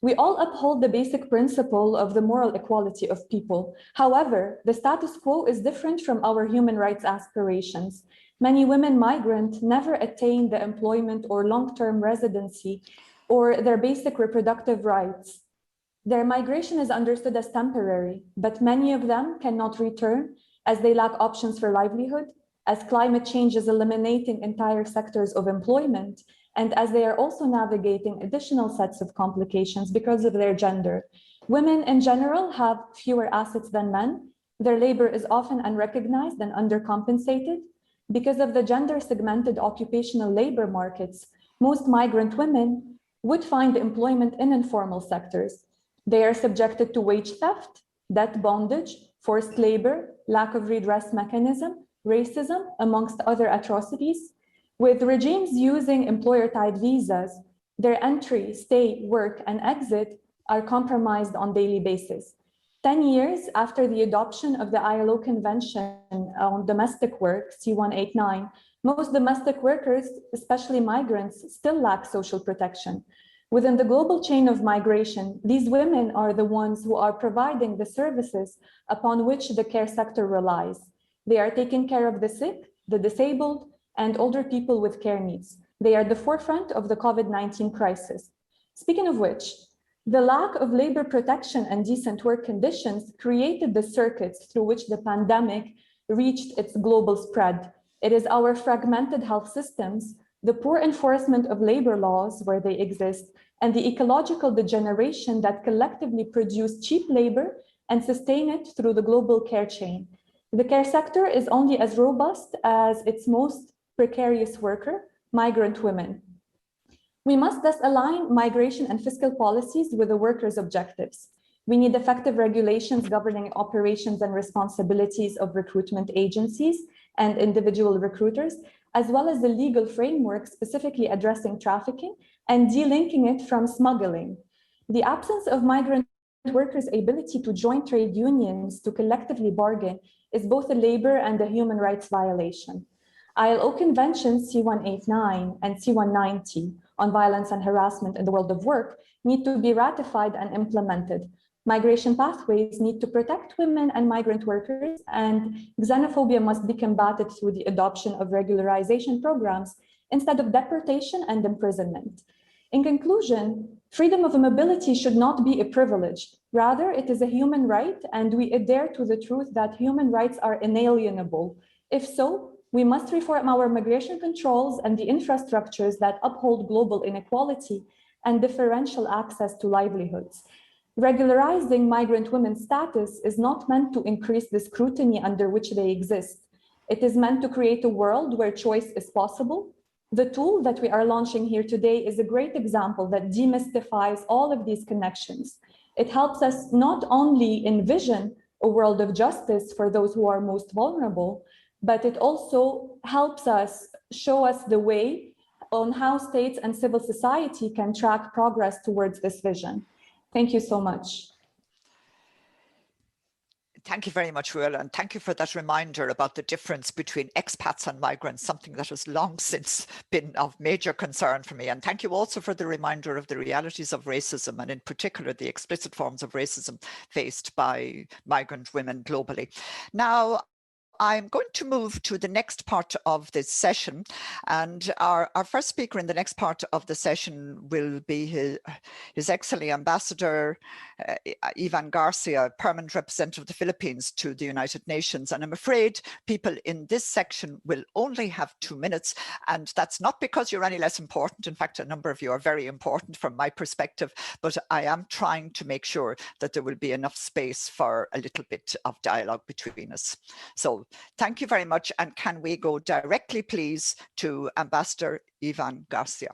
S10: We all uphold the basic principle of the moral equality of people. However, the status quo is different from our human rights aspirations. Many women migrant never attain the employment or long-term residency or their basic reproductive rights. Their migration is understood as temporary, but many of them cannot return as they lack options for livelihood, as climate change is eliminating entire sectors of employment, and as they are also navigating additional sets of complications because of their gender. Women in general have fewer assets than men. Their labor is often unrecognized and undercompensated. Because of the gender-segmented occupational labor markets, most migrant women would find employment in informal sectors. They are subjected to wage theft, debt bondage, forced labor, lack of redress mechanism, racism, amongst other atrocities. With regimes using employer-tied visas, their entry, stay, work, and exit are compromised on a daily basis. 10 years after the adoption of the ILO Convention on Domestic Work, C189, most domestic workers, especially migrants, still lack social protection. Within the global chain of migration, these women are the ones who are providing the services upon which the care sector relies. They are taking care of the sick, the disabled, and older people with care needs. They are the forefront of the COVID-19 crisis. Speaking of which, the lack of labor protection and decent work conditions created the circuits through which the pandemic reached its global spread. It is our fragmented health systems, the poor enforcement of labor laws where they exist, and the ecological degeneration that collectively produce cheap labor and sustain it through the global care chain. The care sector is only as robust as its most precarious worker, migrant women. We must thus align migration and fiscal policies with the workers' objectives. We need effective regulations governing operations and responsibilities of recruitment agencies and individual recruiters, as well as the legal framework specifically addressing trafficking and delinking it from smuggling. The absence of migrant workers' ability to join trade unions to collectively bargain is both a labor and a human rights violation. ILO Conventions C189 and C190 on violence and harassment in the world of work need to be ratified and implemented. Migration pathways need to protect women and migrant workers, and xenophobia must be combated through the adoption of regularization programs instead of deportation and imprisonment. In conclusion, freedom of mobility should not be a privilege. Rather, it is a human right, and we adhere to the truth that human rights are inalienable. If so, we must reform our migration controls and the infrastructures that uphold global inequality and differential access to livelihoods. Regularizing migrant women's status is not meant to increase the scrutiny under which they exist. It is meant to create a world where choice is possible. The tool that we are launching here today is a great example that demystifies all of these connections. It helps us not only envision a world of justice for those who are most vulnerable, but it also helps us show us the way on how states and civil society can track progress towards this vision. Thank you so much.
S1: Thank you very much, Ruel, and thank you for that reminder about the difference between expats and migrants, something that has long since been of major concern for me. And thank you also for the reminder of the realities of racism, and in particular, the explicit forms of racism faced by migrant women globally. Now, I'm going to move to the next part of this session, and our first speaker in the next part of the session will be His Excellency Ambassador Ivan Garcia, Permanent Representative of the Philippines to the United Nations. And I'm afraid people in this section will only have 2 minutes, and that's not because you're any less important. In fact, a number of you are very important from my perspective, but I am trying to make sure that there will be enough space for a little bit of dialogue between us. So thank you very much. And can we go directly, please, to Ambassador Ivan Garcia?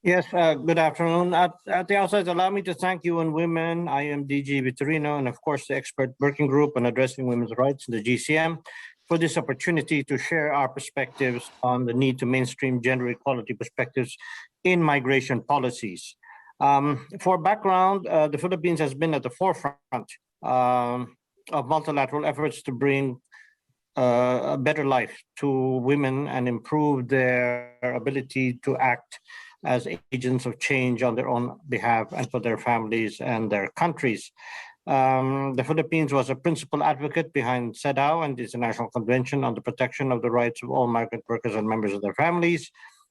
S11: Yes, good afternoon. At the outset, allow me to thank UN Women, IMDG Vitorino, and of course the expert working group on addressing women's rights, the GCM, for this opportunity to share our perspectives on the need to mainstream gender equality perspectives in migration policies. For background, the Philippines has been at the forefront of multilateral efforts to bring a better life to women and improve their ability to act as agents of change on their own behalf and for their families and their countries. The Philippines was a principal advocate behind CEDAW and the International Convention on the Protection of the Rights of All Migrant Workers and Members of their Families.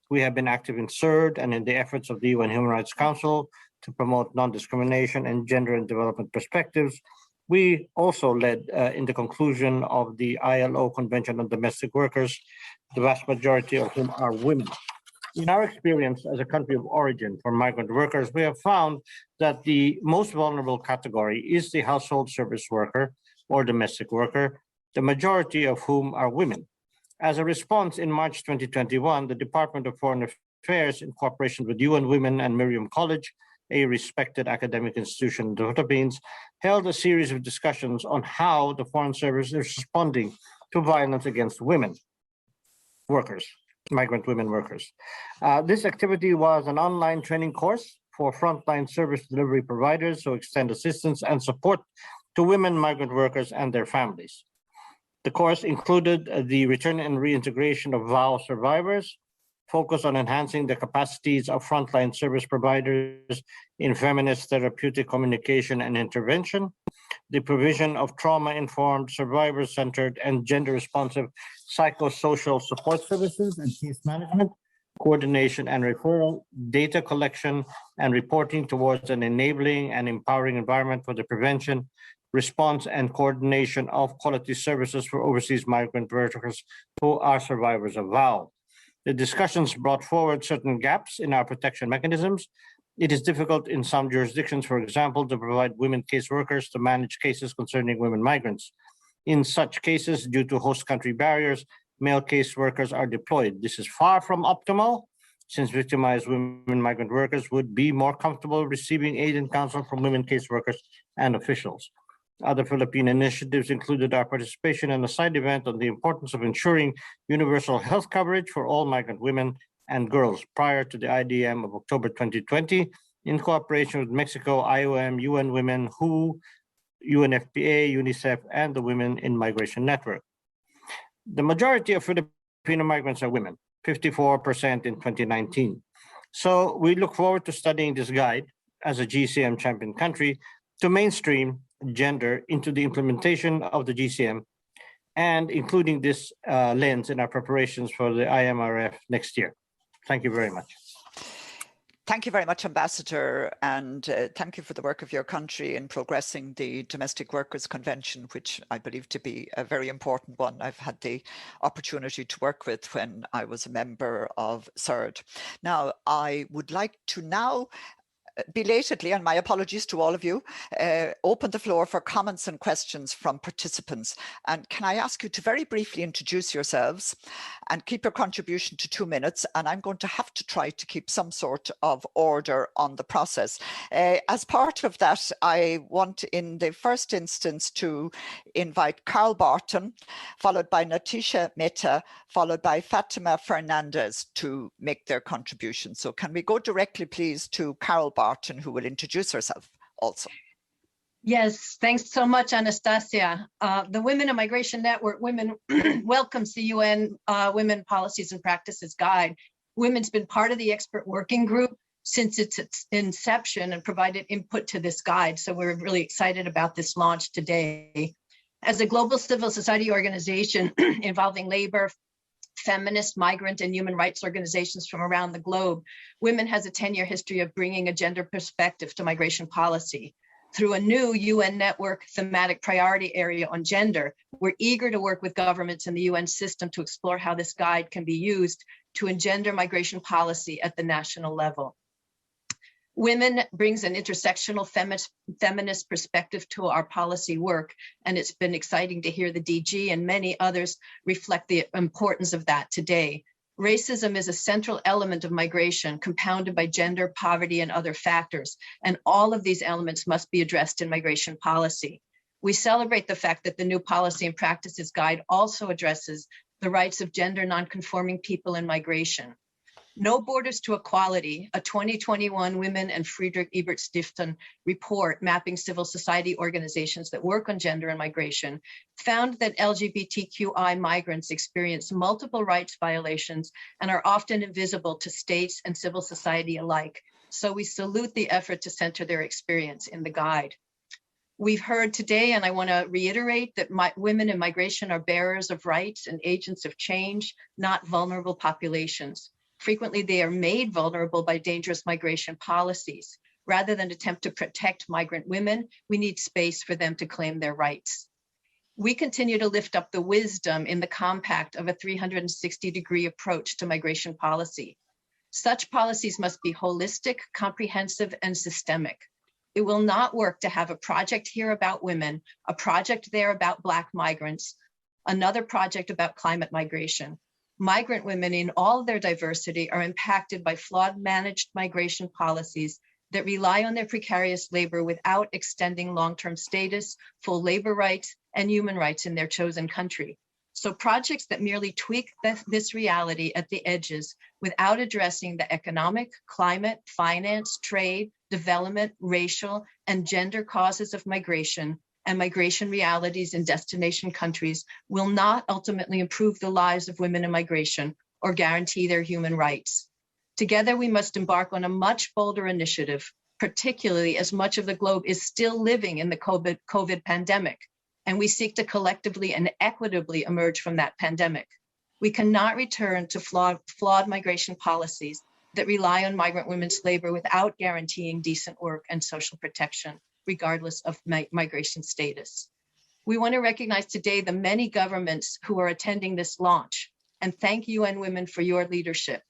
S11: We have been active in CERD and in the efforts of the UN Human Rights Council to promote non-discrimination and gender and development perspectives. We also led in the conclusion of the ILO Convention on Domestic Workers, the vast majority of whom are women. In our experience as a country of origin for migrant workers, we have found that the most vulnerable category is the household service worker or domestic worker, the majority of whom are women. As a response, in March 2021, the Department of Foreign Affairs, in cooperation with UN Women and Miriam College, a respected academic institution in the Philippines, held a series of discussions on how the Foreign Service is responding to violence against women workers, migrant women workers. This activity was an online training course for frontline service delivery providers who extend assistance and support to women migrant workers and their families. The course included the return and reintegration of VOW survivors, focus on enhancing the capacities of frontline service providers in feminist therapeutic communication and intervention, the provision of trauma-informed, survivor-centered, and gender-responsive psychosocial support services and case management, coordination and referral, data collection and reporting towards an enabling and empowering environment for the prevention, response, and coordination of quality services for overseas migrant workers who are survivors of VOW. The discussions brought forward certain gaps in our protection mechanisms. It is difficult in some jurisdictions, for example, to provide women caseworkers to manage cases concerning women migrants. In such cases, due to host country barriers, male caseworkers are deployed. This is far from optimal, since victimized women migrant workers would be more comfortable receiving aid and counsel from women caseworkers and officials. Other Philippine initiatives included our participation in a side event on the importance of ensuring universal health coverage for all migrant women and girls prior to the IDM of October 2020, in cooperation with Mexico, IOM, UN Women, WHO, UNFPA, UNICEF, and the Women in Migration Network. The majority of Filipino migrants are women, 54% in 2019. So we look forward to studying this guide as a GCM champion country to mainstream gender into the implementation of the GCM and including this lens in our preparations for the IMRF next year. Thank you very much.
S1: Thank you very much, Ambassador, and thank you for the work of your country in progressing the Domestic Workers Convention, which I believe to be a very important one. I've had the opportunity to work with when I was a member of CERD. Now, I would like to now belatedly, and my apologies to all of you, open the floor for comments and questions from participants. And can I ask you to very briefly introduce yourselves and keep your contribution to 2 minutes? And I'm going to have to try to keep some sort of order on the process. As part of that, I want in the first instance to invite Carl Barton, followed by Natisha Mehta, followed by Fatima Fernandez to make their contribution. So can we go directly, please, to Carol Barton, who will introduce herself also.
S12: Yes, thanks so much, Anastasia. The Women in Migration Network, Women welcomes the UN Women Policies and Practices Guide. Women's been part of the expert working group since its inception and provided input to this guide. So we're really excited about this launch today. As a global civil society organization involving labor, feminist, migrant, and human rights organizations from around the globe, Women has a 10-year history of bringing a gender perspective to migration policy. Through a new UN network thematic priority area on gender, we're eager to work with governments and the UN system to explore how this guide can be used to engender migration policy at the national level. Women brings an intersectional feminist perspective to our policy work, and it's been exciting to hear the DG and many others reflect the importance of that today. Racism is a central element of migration, compounded by gender, poverty, and other factors, and all of these elements must be addressed in migration policy. We celebrate the fact that the new Policy and Practices Guide also addresses the rights of gender nonconforming people in migration. No Borders to Equality, a 2021 Women and Friedrich Ebert Stiftung report mapping civil society organizations that work on gender and migration, found that LGBTQI migrants experience multiple rights violations and are often invisible to states and civil society alike. So we salute the effort to center their experience in the guide. We've heard today, and I want to reiterate, that women in migration are bearers of rights and agents of change, not vulnerable populations. Frequently, they are made vulnerable by dangerous migration policies. Rather than attempt to protect migrant women, we need space for them to claim their rights. We continue to lift up the wisdom in the compact of a 360-degree approach to migration policy. Such policies must be holistic, comprehensive, and systemic. It will not work to have a project here about women, a project there about Black migrants, another project about climate migration. Migrant women in all their diversity are impacted by flawed managed migration policies that rely on their precarious labor without extending long-term status, full labor rights, and human rights in their chosen country. So projects that merely tweak this reality at the edges without addressing the economic, climate, finance, trade, development, racial, and gender causes of migration and migration realities in destination countries will not ultimately improve the lives of women in migration or guarantee their human rights. Together, we must embark on a much bolder initiative, particularly as much of the globe is still living in the COVID pandemic, and we seek to collectively and equitably emerge from that pandemic. We cannot return to flawed migration policies that rely on migrant women's labor without guaranteeing decent work and social protection, regardless of migration status. We want to recognize today the many governments who are attending this launch, and thank UN Women for your leadership.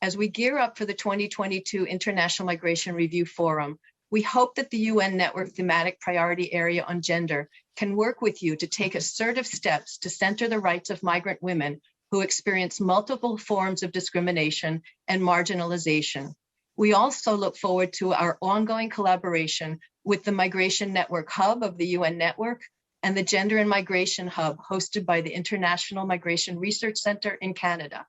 S12: As we gear up for the 2022 International Migration Review Forum, we hope that the UN Network Thematic Priority Area on Gender can work with you to take assertive steps to center the rights of migrant women who experience multiple forms of discrimination and marginalization. We also look forward to our ongoing collaboration with the Migration Network Hub of the UN Network and the Gender and Migration Hub hosted by the International Migration Research Center in Canada.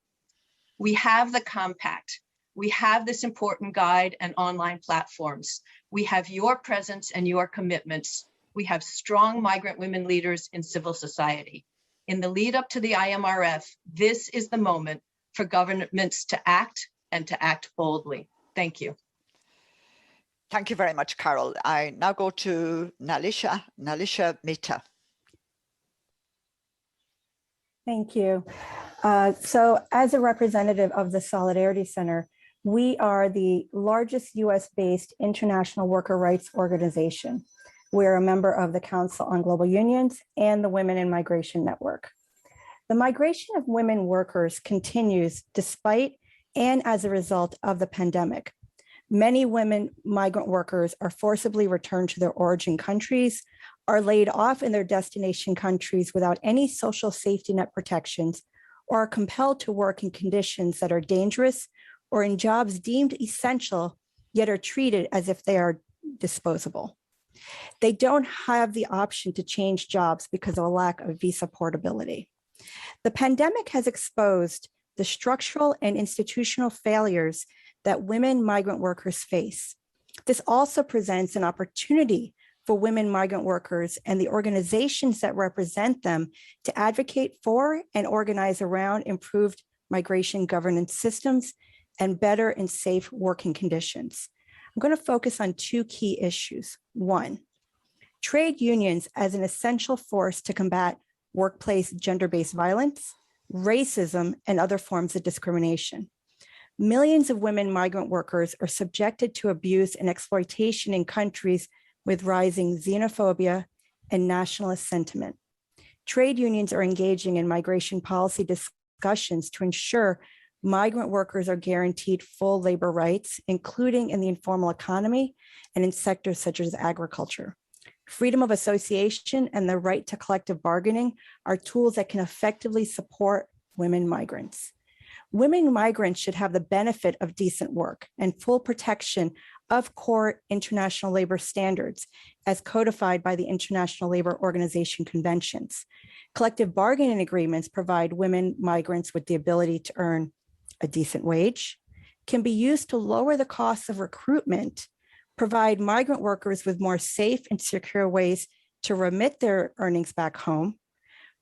S12: We have the compact. We have this important guide and online platforms. We have your presence and your commitments. We have strong migrant women leaders in civil society. In the lead up to the IMRF, this is the moment for governments to act and to act boldly. Thank you.
S1: Thank you very much, Carol. I now go to Nalisha Mehta.
S13: Thank you. So as a representative of the Solidarity Center, we are the largest US-based international worker rights organization. We're a member of the Council on Global Unions and the Women in Migration Network. The migration of women workers continues despite and as a result of the pandemic. Many women migrant workers are forcibly returned to their origin countries, are laid off in their destination countries without any social safety net protections, or are compelled to work in conditions that are dangerous or in jobs deemed essential, yet are treated as if they are disposable. They don't have the option to change jobs because of a lack of visa portability. The pandemic has exposed the structural and institutional failures that women migrant workers face. This also presents an opportunity for women migrant workers and the organizations that represent them to advocate for and organize around improved migration governance systems and better and safe working conditions. I'm going to focus on two key issues. One, trade unions as an essential force to combat workplace gender-based violence, racism, and other forms of discrimination. Millions of women migrant workers are subjected to abuse and exploitation in countries with rising xenophobia and nationalist sentiment. Trade unions are engaging in migration policy discussions to ensure migrant workers are guaranteed full labor rights, including in the informal economy and in sectors such as agriculture. Freedom of association and the right to collective bargaining are tools that can effectively support women migrants. Women migrants should have the benefit of decent work and full protection of core international labor standards as codified by the International Labor Organization conventions. Collective bargaining agreements provide women migrants with the ability to earn a decent wage, can be used to lower the costs of recruitment, provide migrant workers with more safe and secure ways to remit their earnings back home,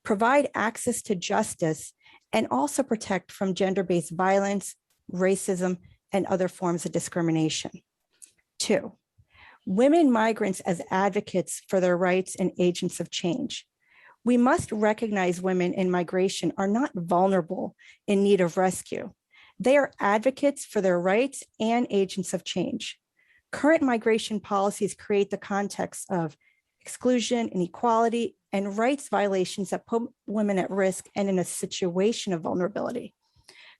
S13: provide access to justice, and also protect from gender-based violence, racism, and other forms of discrimination. Two, women migrants as advocates for their rights and agents of change. We must recognize women in migration are not vulnerable in need of rescue. They are advocates for their rights and agents of change. Current migration policies create the context of exclusion, inequality, and rights violations that put women at risk and in a situation of vulnerability.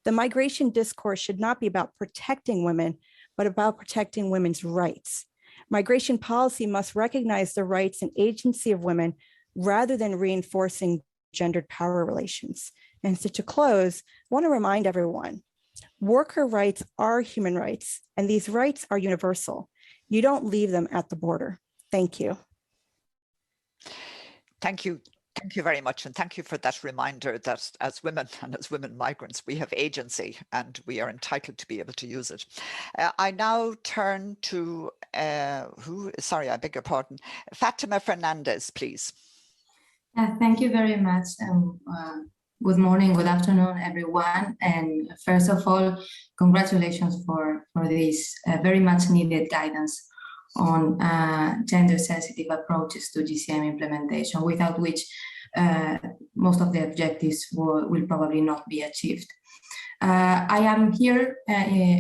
S13: The migration discourse should not be about protecting women, but about protecting women's rights. Migration policy must recognize the rights and agency of women rather than reinforcing gendered power relations. And so to close, I want to remind everyone, worker rights are human rights, and these rights are universal. You don't leave them at the border. Thank you.
S1: Thank you. Thank you very much. And thank you for that reminder that as women and as women migrants, we have agency and we are entitled to be able to use it. I now turn to, sorry, I beg your pardon, Fatima Fernandez, please.
S14: Thank you very much. Good morning, good afternoon, everyone. And first of all, congratulations for this very much needed guidance on gender-sensitive approaches to GCM implementation, without which most of the objectives will probably not be achieved. I am here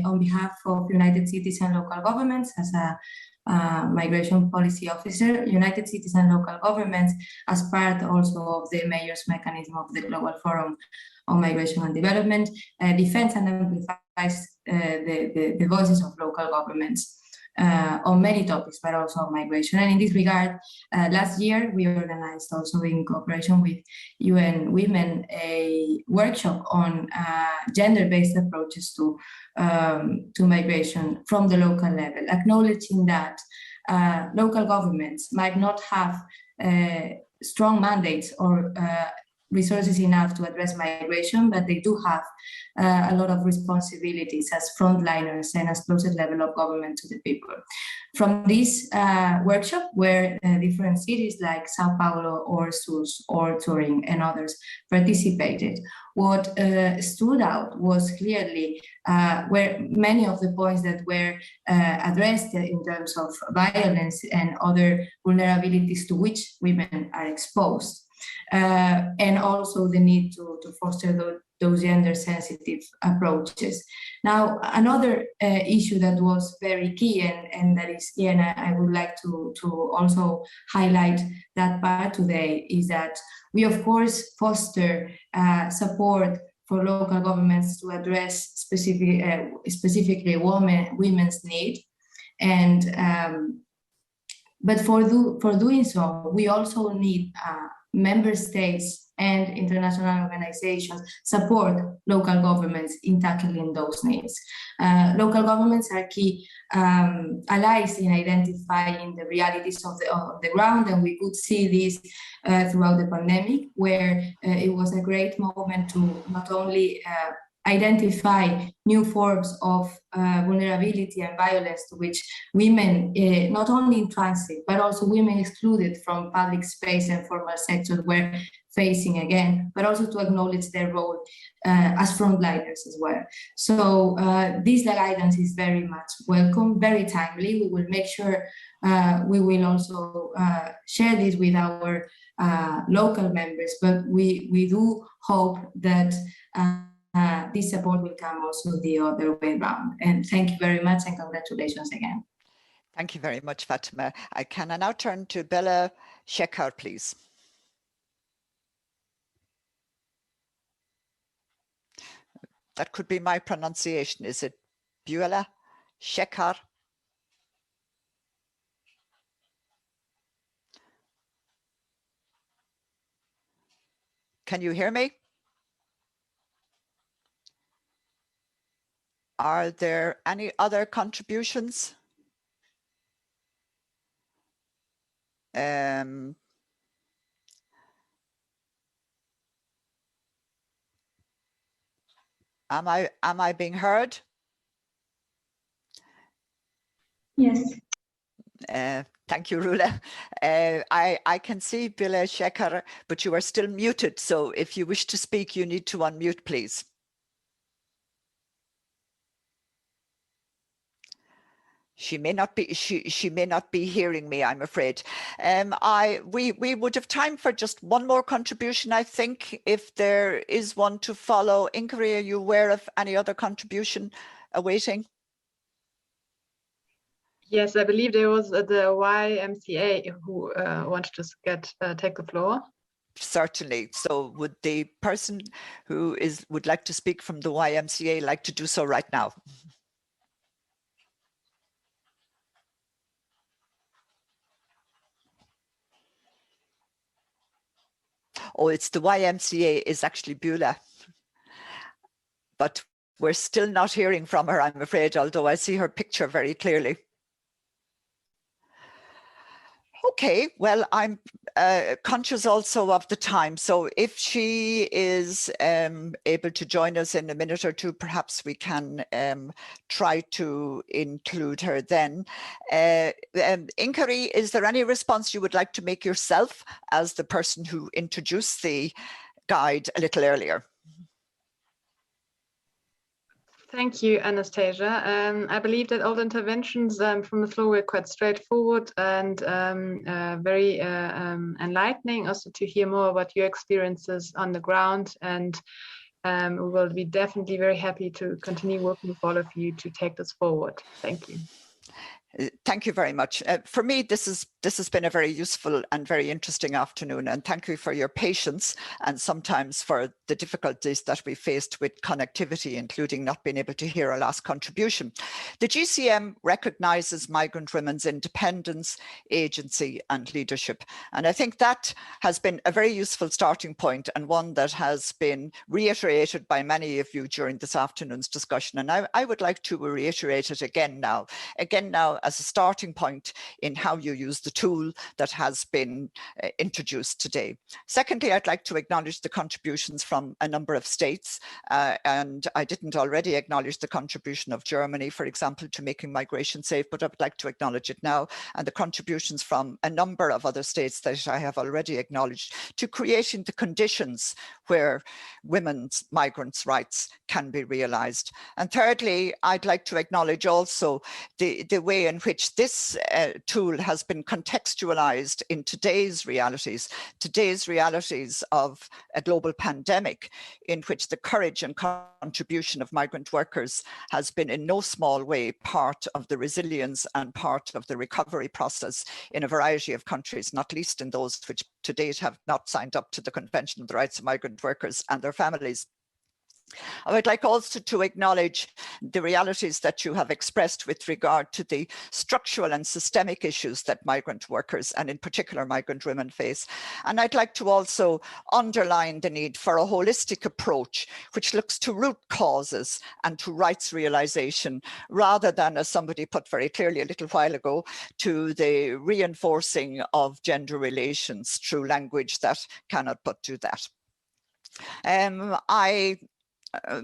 S14: on behalf of United Cities and Local Governments as a migration policy officer. United Cities and Local Governments, as part also of the Mayor's Mechanism of the Global Forum on Migration and Development, defends and amplifies the voices of local governments on many topics, but also on migration. And in this regard, last year we organized, also in cooperation with UN Women, a workshop on gender-based approaches to migration from the local level, acknowledging that local governments might not have strong mandates or resources enough to address migration, but they do have a lot of responsibilities as frontliners and as closest level of government to the people. From this workshop, where different cities like Sao Paulo or Sus or Turin and others participated, what stood out was clearly where many of the points that were addressed in terms of violence and other vulnerabilities to which women are exposed. And also the need to foster those gender-sensitive approaches. Now, another issue that was very key, and that is key, and I would like to also highlight that part today, is that we, of course, foster support for local governments to address specifically women's need. And but for doing so, we also need member states and international organizations support local governments in tackling those needs. Local governments are key allies in identifying the realities of the ground, and we could see this throughout the pandemic, where it was a great moment to not only identify new forms of vulnerability and violence to which women, not only in transit, but also women excluded from public space and formal sector were facing again, but also to acknowledge their role as frontliners as well. So this guidance is very much welcome, very timely. We will make sure we will also share this with our local members, but we do hope that this support will come also the other way around. And thank you very much, and congratulations again.
S1: Thank you very much, Fatima. I now turn to Bella Shekhar, please. That could be my pronunciation. Is it Bella Shekhar? Can you hear me? Are there any other contributions? Am I being heard?
S14: Yes.
S1: Thank you, Rula. I can see Bella Shekhar, but you are still muted. So if you wish to speak, you need to unmute, please. She may not be. She may not be hearing me, I'm afraid. We would have time for just one more contribution, I think, if there is one to follow. Inquiry, are you aware of any other contribution awaiting?
S7: Yes, I believe there was the YMCA who wanted to take the floor.
S1: Certainly. So would the person who would like to speak from the YMCA like to do so right now? Oh, it's the YMCA is actually Beulah. But we're still not hearing from her, I'm afraid, although I see her picture very clearly. Okay, well, I'm conscious also of the time. So if she is able to join us in a minute or two, perhaps we can try to include her then. Inkari, is there any response you would like to make yourself as the person who introduced the guide a little earlier?
S7: Thank you, Anastasia. I believe that all the interventions from the floor were quite straightforward and very enlightening, also to hear more about your experiences on the ground. And we will be definitely very happy to continue working with all of you to take this forward. Thank you.
S1: Thank you very much. For me, this has been a very useful and very interesting afternoon, and thank you for your patience and sometimes for the difficulties that we faced with connectivity, including not being able to hear our last contribution. The GCM recognises migrant women's independence, agency and leadership, and I think that has been a very useful starting point and one that has been reiterated by many of you during this afternoon's discussion, and I would like to reiterate it again now as a starting point in how you use the tool that has been introduced today. Secondly, I'd like to acknowledge the contributions from a number of states, and I didn't already acknowledge the contribution of Germany, for example, to making migration safe, but I would like to acknowledge it now, and the contributions from a number of other states that I have already acknowledged to creating the conditions where women's migrants' rights can be realized. And thirdly, I'd like to acknowledge also the way in which this tool has been contextualized in today's realities of a global pandemic, in which the courage and contribution of migrant workers has been in no small way part of the resilience and part of the recovery process in a variety of countries, not least in those which to date have not signed up to the Convention on the Rights of Migrant Workers and their families. I would like also to acknowledge the realities that you have expressed with regard to the structural and systemic issues that migrant workers and in particular migrant women face. And I'd like to also underline the need for a holistic approach which looks to root causes and to rights realization, rather than, as somebody put very clearly a little while ago, to the reinforcing of gender relations through language that cannot but do that.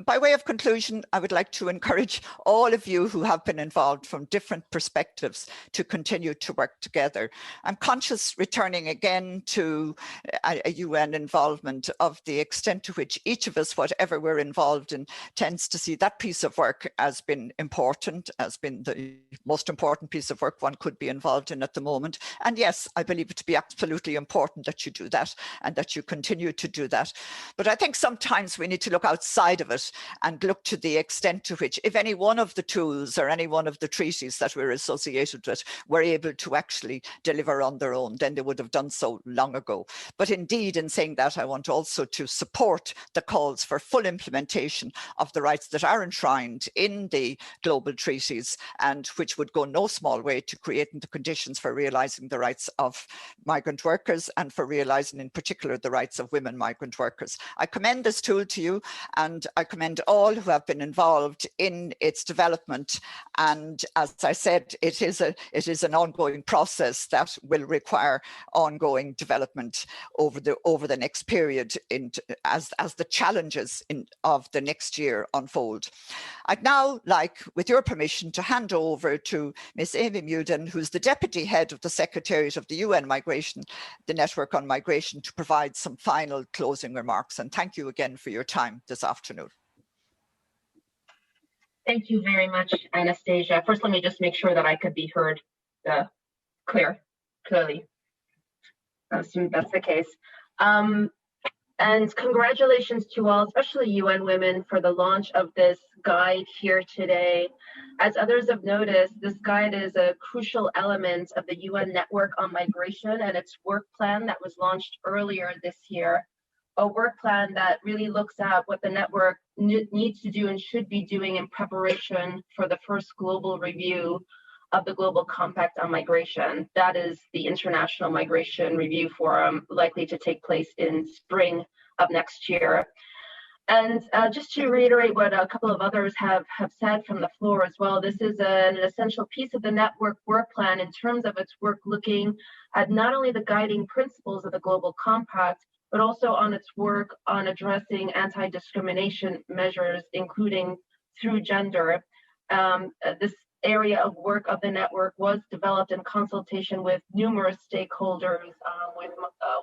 S1: By way of conclusion, I would like to encourage all of you who have been involved from different perspectives to continue to work together. I'm conscious, returning again to a UN involvement, of the extent to which each of us, whatever we're involved in, tends to see that piece of work as being important, as being the most important piece of work one could be involved in at the moment. And yes, I believe it to be absolutely important that you do that and that you continue to do that. But I think sometimes we need to look outside of it and look to the extent to which, if any one of the tools or any one of the treaties that we're associated with were able to actually deliver on their own, then they would have done so long ago. But indeed, in saying that, I want also to support the calls for full implementation of the rights that are enshrined in the global treaties, and which would go no small way to creating the conditions for realizing the rights of migrant workers and for realizing in particular the rights of women migrant workers. I commend this tool to you, and I commend all who have been involved in its development. And as I said, it is an ongoing process that will require ongoing development over the next period as the challenges of the next year unfold. I'd now like, with your permission, to hand over to Ms. Amy Muden, who's the Deputy Head of the Secretariat of the UN Migration, the Network on Migration, to provide some final closing remarks. And thank you again for your time this afternoon.
S15: Thank you very much, Anastasia. First, let me just make sure that I could be heard clearly. I assume that's the case. And congratulations to all, especially UN Women, for the launch of this guide here today. As others have noticed, this guide is a crucial element of the UN Network on Migration and its work plan that was launched earlier this year. A work plan that really looks at what the network needs to do and should be doing in preparation for the first global review of the Global Compact on Migration. That is the International Migration Review Forum, likely to take place in spring of next year. And just to reiterate what a couple of others have said from the floor as well, this is an essential piece of the network work plan in terms of its work looking at not only the guiding principles of the Global Compact, but also on its work on addressing anti-discrimination measures, including through gender. This area of work of the network was developed in consultation with numerous stakeholders, with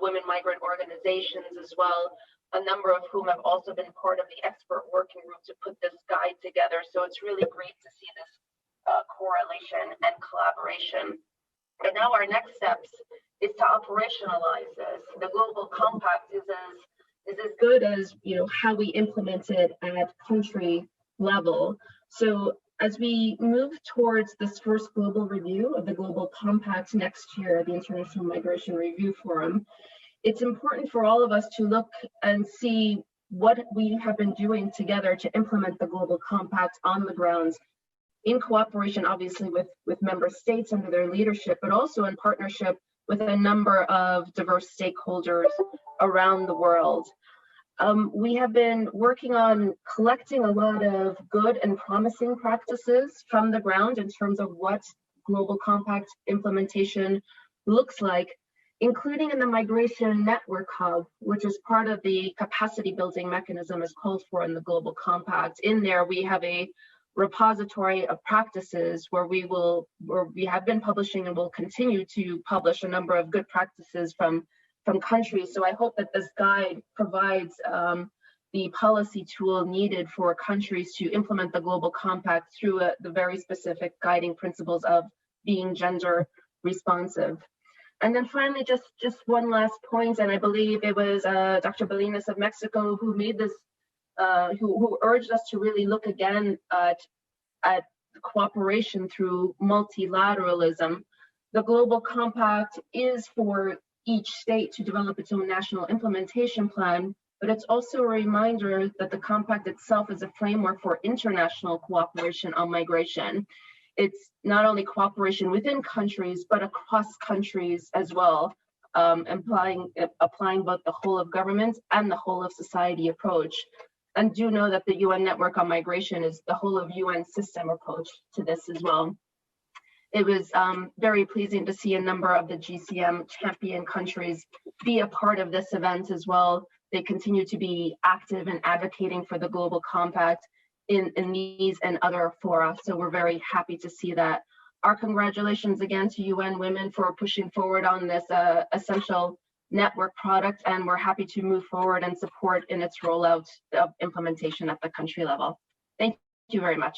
S15: women migrant organizations as well, a number of whom have also been part of the expert working group to put this guide together. So it's really great to see this correlation and collaboration. And now our next steps is to operationalize this. The Global Compact is as good as how we implement it at country level. So as we move towards this first global review of the Global Compact next year at the International Migration Review Forum, it's important for all of us to look and see what we have been doing together to implement the Global Compact on the ground, in cooperation, obviously, with member states under their leadership, but also in partnership with a number of diverse stakeholders around the world. We have been working on collecting a lot of good and promising practices from the ground in terms of what Global Compact implementation looks like, including in the Migration Network Hub, which is part of the capacity building mechanism as called for in the Global Compact. In there, we have a repository of practices where we have been publishing and will continue to publish a number of good practices from countries. So I hope that this guide provides the policy tool needed for countries to implement the Global Compact through the very specific guiding principles of being gender responsive. And then finally, just one last point, and I believe it was Dr. Bolinas of Mexico who made this, who urged us to really look again at cooperation through multilateralism. The Global Compact is for each state to develop its own national implementation plan, but it's also a reminder that the compact itself is a framework for international cooperation on migration. It's not only cooperation within countries, but across countries as well, applying both the whole of government and the whole of society approach. And do know that the UN Network on Migration is the whole of UN system approach to this as well. It was very pleasing to see a number of the GCM champion countries be a part of this event as well. They continue to be active in advocating for the Global Compact in these and other fora. So we're very happy to see that. Our congratulations again to UN Women for pushing forward on this essential network product, and we're happy to move forward and support in its rollout of implementation at the country level. Thank you very much.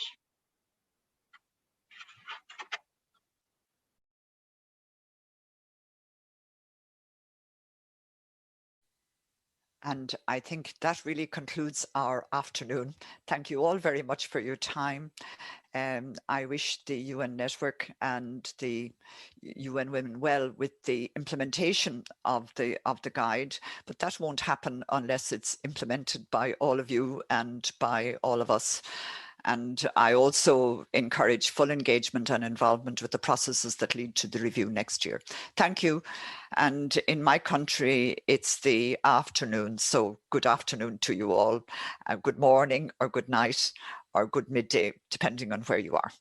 S1: And I think that really concludes our afternoon. Thank you all very much for your time. I wish the UN Network and the UN Women well with the implementation of the guide, but that won't happen unless it's implemented by all of you and by all of us. And I also encourage full engagement and involvement with the processes that lead to the review next year. Thank you. And in my country, it's the afternoon. So good afternoon to you all. Good morning or good night or good midday, depending on where you are.